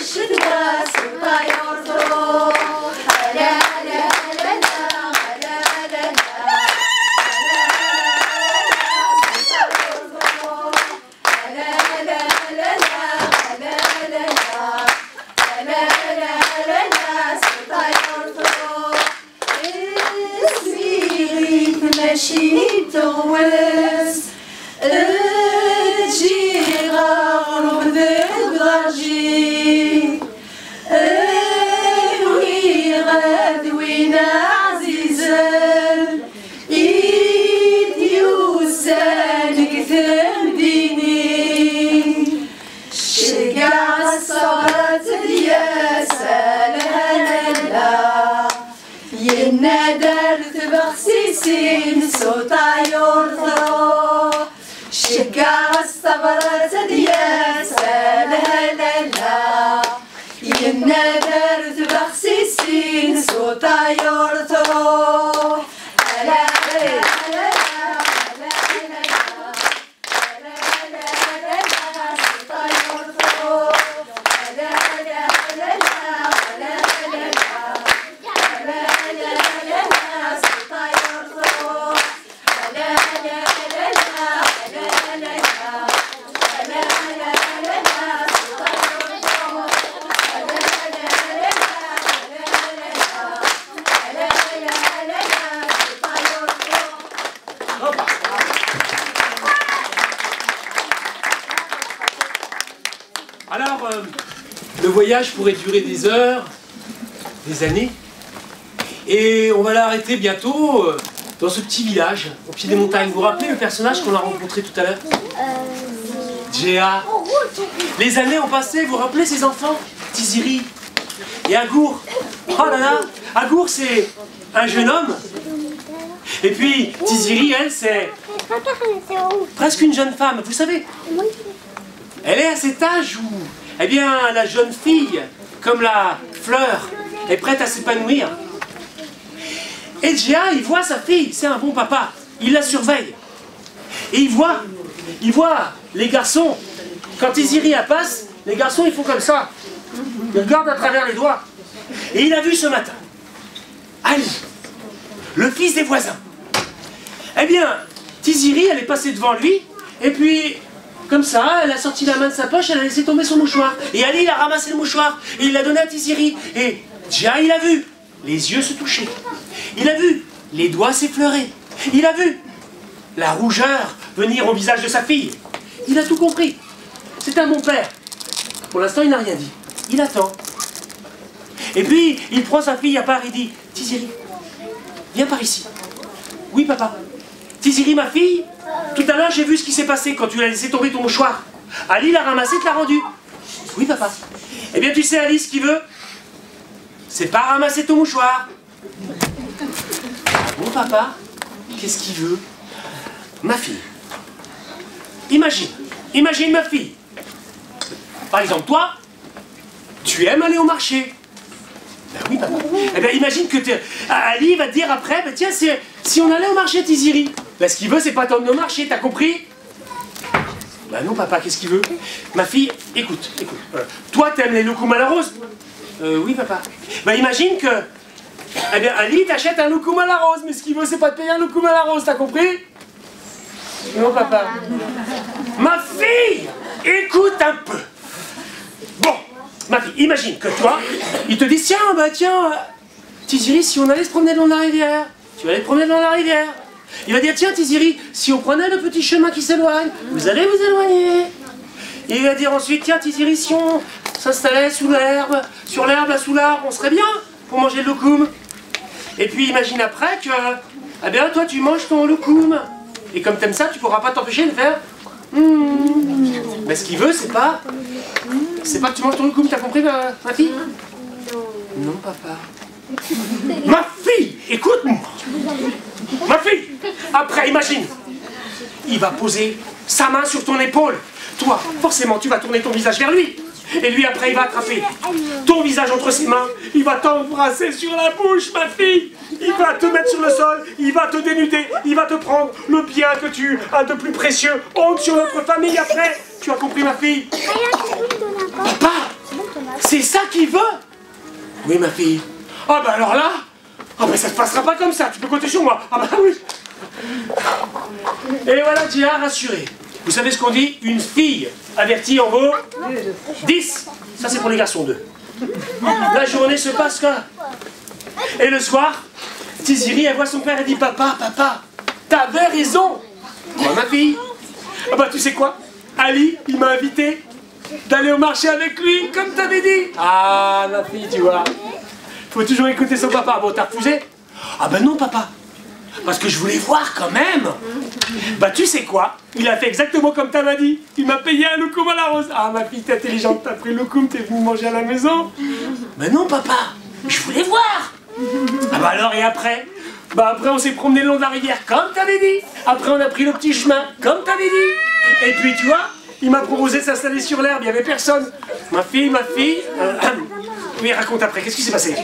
الشدوى سلطة يرضو لا لا لا لا ينادر تبغسيسين صوتا يرثرو شقا الصبرة دياس لا لا لا ينادر تبغسيسين صوتا يرثرو لا لا لا Alors, le voyage pourrait durer des heures, des années, et on va l'arrêter bientôt dans ce petit village, au pied des montagnes. Vous vous rappelez le personnage qu'on a rencontré tout à l'heure? Djéa. Les années ont passé, vous vous rappelez ces enfants? Tiziri et Agour. Oh là là, Agour c'est un jeune homme, et puis Tiziri, elle, c'est presque une jeune femme, vous savez. Elle est à cet âge où, eh bien, la jeune fille, comme la fleur, est prête à s'épanouir. Et Djéa, il voit sa fille, c'est un bon papa, il la surveille. Et il voit les garçons, quand Tiziri passe, les garçons ils font comme ça. Ils regardent à travers les doigts. Et il a vu ce matin, Ali, le fils des voisins. Eh bien, Tiziri, elle est passée devant lui, et puis... comme ça, elle a sorti la main de sa poche, elle a laissé tomber son mouchoir. Et Ali, il a ramassé le mouchoir, et il l'a donné à Tiziri. Et Djéa, il a vu les yeux se toucher. Il a vu les doigts s'effleurer. Il a vu la rougeur venir au visage de sa fille. Il a tout compris. C'est un bon père. Pour l'instant, il n'a rien dit. Il attend. Et puis, il prend sa fille à part et dit, Tiziri, viens par ici. Oui, papa. Tiziri, ma fille, tout à l'heure, j'ai vu ce qui s'est passé quand tu l'as laissé tomber ton mouchoir. Ali l'a ramassé, te l'a rendu. Oui, papa. Eh bien, tu sais, Ali, ce qu'il veut, c'est pas ramasser ton mouchoir. Bon, papa, qu'est-ce qu'il veut? Ma fille. Imagine ma fille. Par exemple, toi, tu aimes aller au marché. Ben oui, papa. Eh bien, imagine que Ali va te dire après, ben tiens, si on allait au marché, Tiziri. Ben, ce qu'il veut, c'est pas t'emmener au marché, t'as compris? Ben non, papa, qu'est-ce qu'il veut? Ma fille, écoute. Toi, t'aimes les loukoum à la rose? Oui, papa. Ben, imagine que, eh bien, Ali t'achète un loukoum à la rose, mais ce qu'il veut, c'est pas te payer un loukoum à la rose, t'as compris? Non, papa. Ma fille, écoute un peu. Bon, ma fille, imagine que toi, il te dit, tiens, Tiziri, si on allait se promener dans la rivière, tu vas aller te promener dans la rivière. Il va dire, tiens, Tiziri, si on prenait le petit chemin qui s'éloigne, vous allez vous éloigner. Et il va dire ensuite, tiens, Tiziri, si on s'installait sous l'herbe, sur l'herbe, là, sous l'arbre, on serait bien pour manger le loukoum. Et puis imagine après que, eh bien, toi, tu manges ton loukoum. Et comme t'aimes ça, tu pourras pas t'empêcher de faire. Mais ce qu'il veut, c'est pas que tu manges ton loukoum, t'as compris, ma fille? Non, papa. Ma fille, écoute-moi. Ma fille, après, imagine. Il va poser sa main sur ton épaule. Toi, forcément, tu vas tourner ton visage vers lui. Et lui, après, il va attraper ton visage entre ses mains. Il va t'embrasser sur la bouche, ma fille. Il va te mettre sur le sol. Il va te dénuder. Il va te prendre le bien que tu as de plus précieux. Honte sur notre famille après. Tu as compris, ma fille? Papa, c'est ça qu'il veut? Oui, ma fille. Ah, bah alors là, ah bah ça se passera pas comme ça. Tu peux compter sur moi. Ah, bah oui. Et voilà, Djéa rassuré. Vous savez ce qu'on dit? Une fille avertie en vaut 10. Ça, c'est pour les garçons, 2. La journée se passe là. Et le soir, Tiziri, elle voit son père et dit, papa, t'avais raison. Moi, ma fille. Ah bah, tu sais quoi? Ali, il m'a invité d'aller au marché avec lui, comme t'avais dit. Ah, ma fille, tu vois. Faut toujours écouter son papa. Bon, t'as refusé? Ah ben non, papa. Parce que je voulais voir quand même. Bah tu sais quoi? Il a fait exactement comme t'avais dit. Il m'a payé un loukoum à la rose. Ah ma fille, t'es intelligente, t'as pris le loukoum, t'es venu manger à la maison. Mais non papa, je voulais voir. Ah bah alors, et après? Bah après, on s'est promené le long de la rivière, comme t'avais dit. Après, on a pris le petit chemin, comme t'avais dit. Et puis, tu vois, il m'a proposé de s'installer sur l'herbe, il n'y avait personne. Ma fille, oui, raconte après, qu'est-ce qui s'est passé?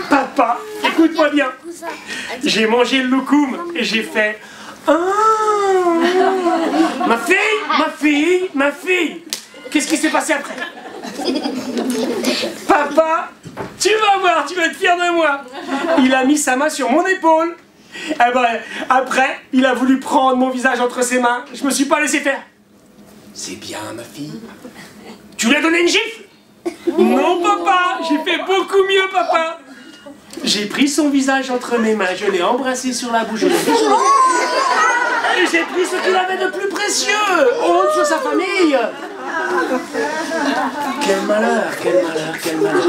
Papa, écoute-moi bien. J'ai mangé le loukoum et j'ai fait... Ah, ma fille, qu'est-ce qui s'est passé après? Papa, tu vas voir, tu vas être fier de moi. Il a mis sa main sur mon épaule. Eh ben, après, il a voulu prendre mon visage entre ses mains. Je me suis pas laissé faire. C'est bien, ma fille. Tu lui as donné une gifle? Non, papa, j'ai fait beaucoup mieux, papa. J'ai pris son visage entre mes mains, je l'ai embrassé sur la bouche, je l'ai déjeuné. Et j'ai pris ce qu'il avait de plus précieux, honte sur sa famille. Quel malheur, quel malheur, quel malheur.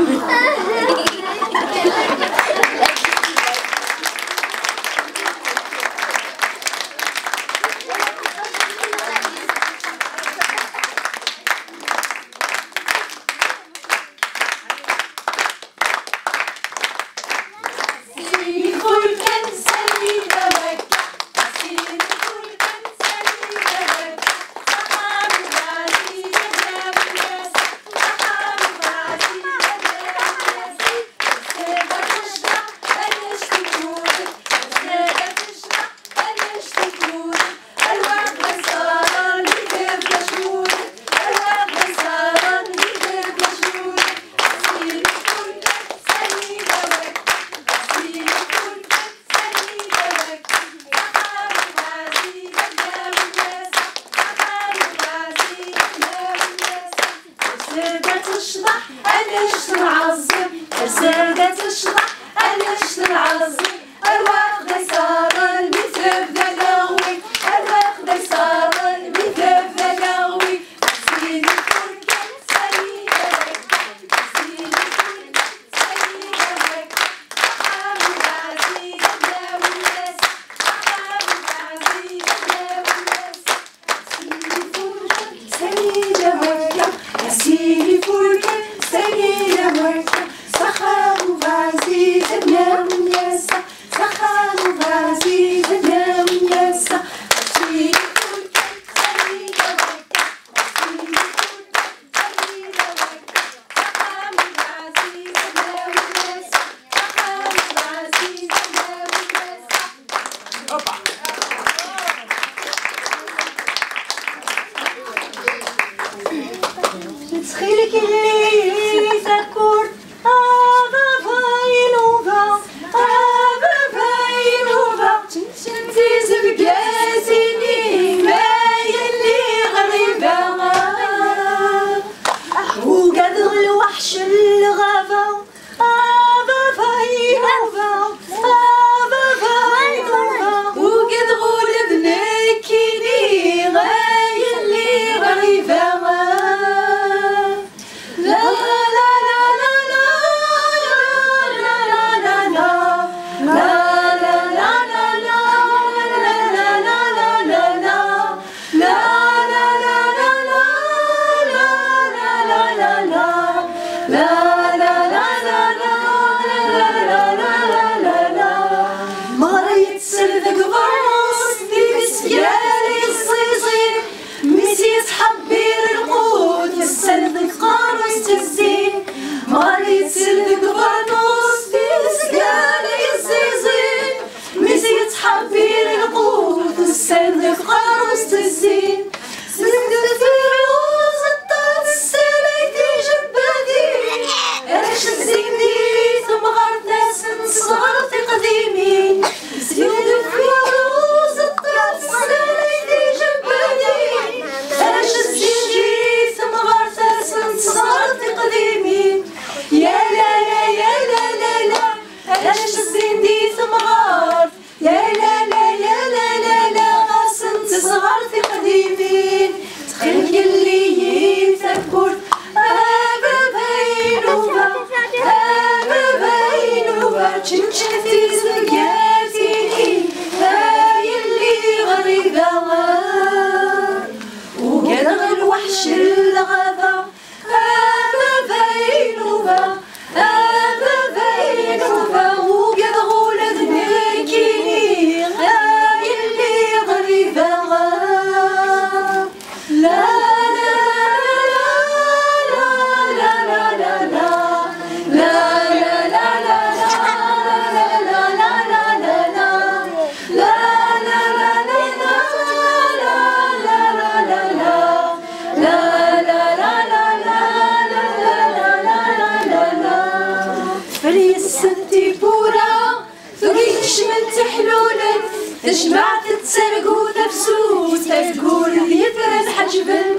جمعت تسرقو تفسوس تقول يترن حجبن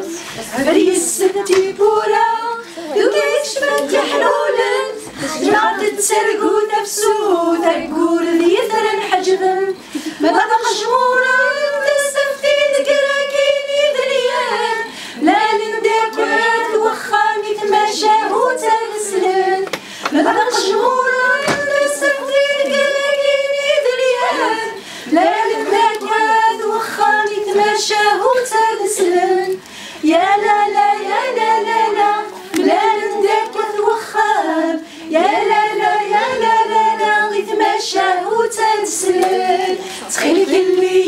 عبري الستي بورا دوكيش فانت حلولن جمعت تسرقو تفسوس تقول يترن حجبن ما بقى جمورا تستفتي ذكركين يدريان لا لنداكوات وخاني تماشى وتنسلن ما بقى جمورا تستفتي ذكركين يدريان لا لنداكوات وخاني تماشى وتنسلن يا لا لا يا لا لا لا لا لنداكوات وخان يا لا لا يا لا لا لا يتماشى وتنسلن تخيل اللي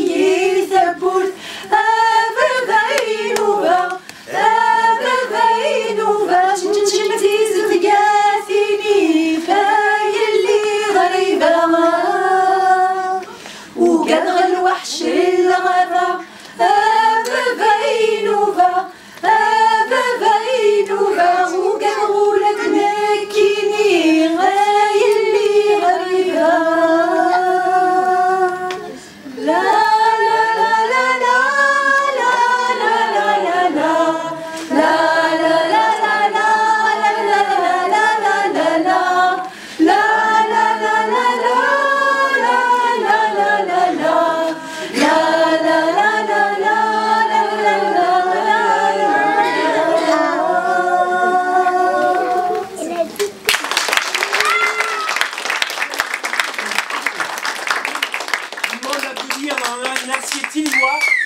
يثبت أبابينوبا أبابينوبا جمتي زدقاثيني فاي اللي غريبة وقدغ الوحش الغابة أبابينوبا أبابينوبا وقدغ ولد مكيني غاي اللي غريبة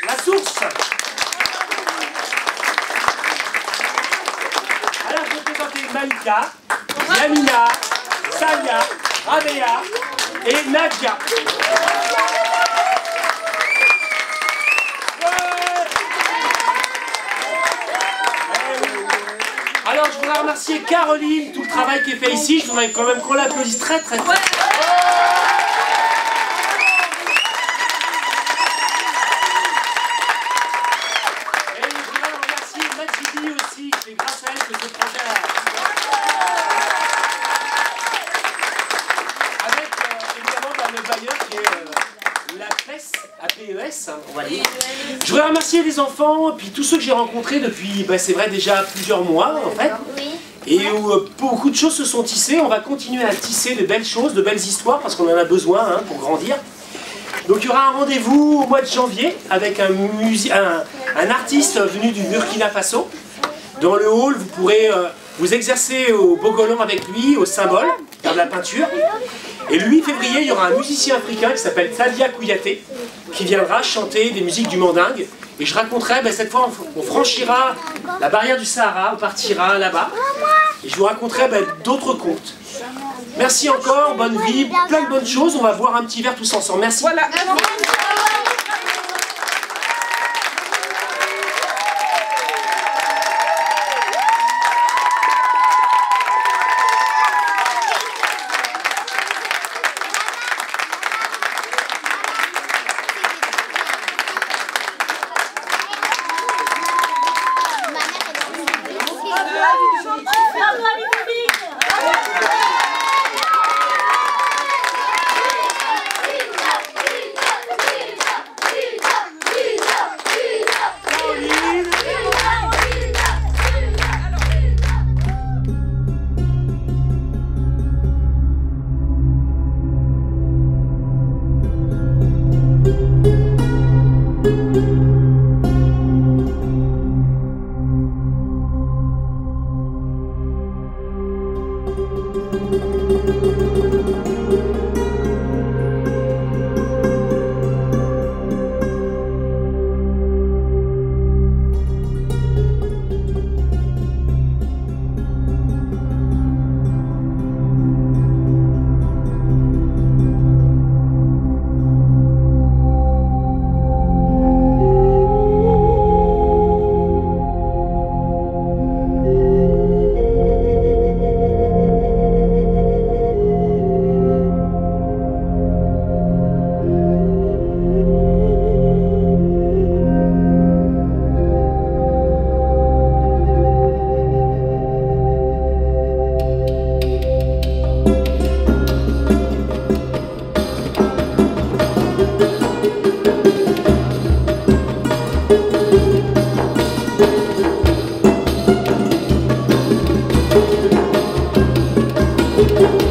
La source. Alors je vais présenter Malika, Yamina, Sania, Rabea et Nadia. Alors je voudrais remercier Caroline, tout le travail qui est fait ici. Je voudrais quand même qu'on l'applaudisse très très fort. C'est grâce à elle que ce projet avec évidemment le bailleur qui est la PES, APES, on va dire. Je voudrais remercier les enfants, puis tous ceux que j'ai rencontrés depuis, c'est vrai, déjà plusieurs mois en fait. Et où beaucoup de choses se sont tissées. On va continuer à tisser de belles choses, de belles histoires, parce qu'on en a besoin pour grandir. Donc il y aura un rendez-vous au mois de janvier avec un artiste venu du Burkina Faso. Dans le hall, vous pourrez vous exercer au bogolan avec lui, au symbole, faire de la peinture. Et le 8 février, il y aura un musicien africain qui s'appelle Thalia Kouyaté, qui viendra chanter des musiques du mandingue. Et je raconterai, cette fois, on franchira la barrière du Sahara, on partira là-bas. Et je vous raconterai d'autres contes. Merci encore, bonne vie, plein de bonnes choses. On va boire un petit verre tous ensemble. Merci. Voilà. sûr.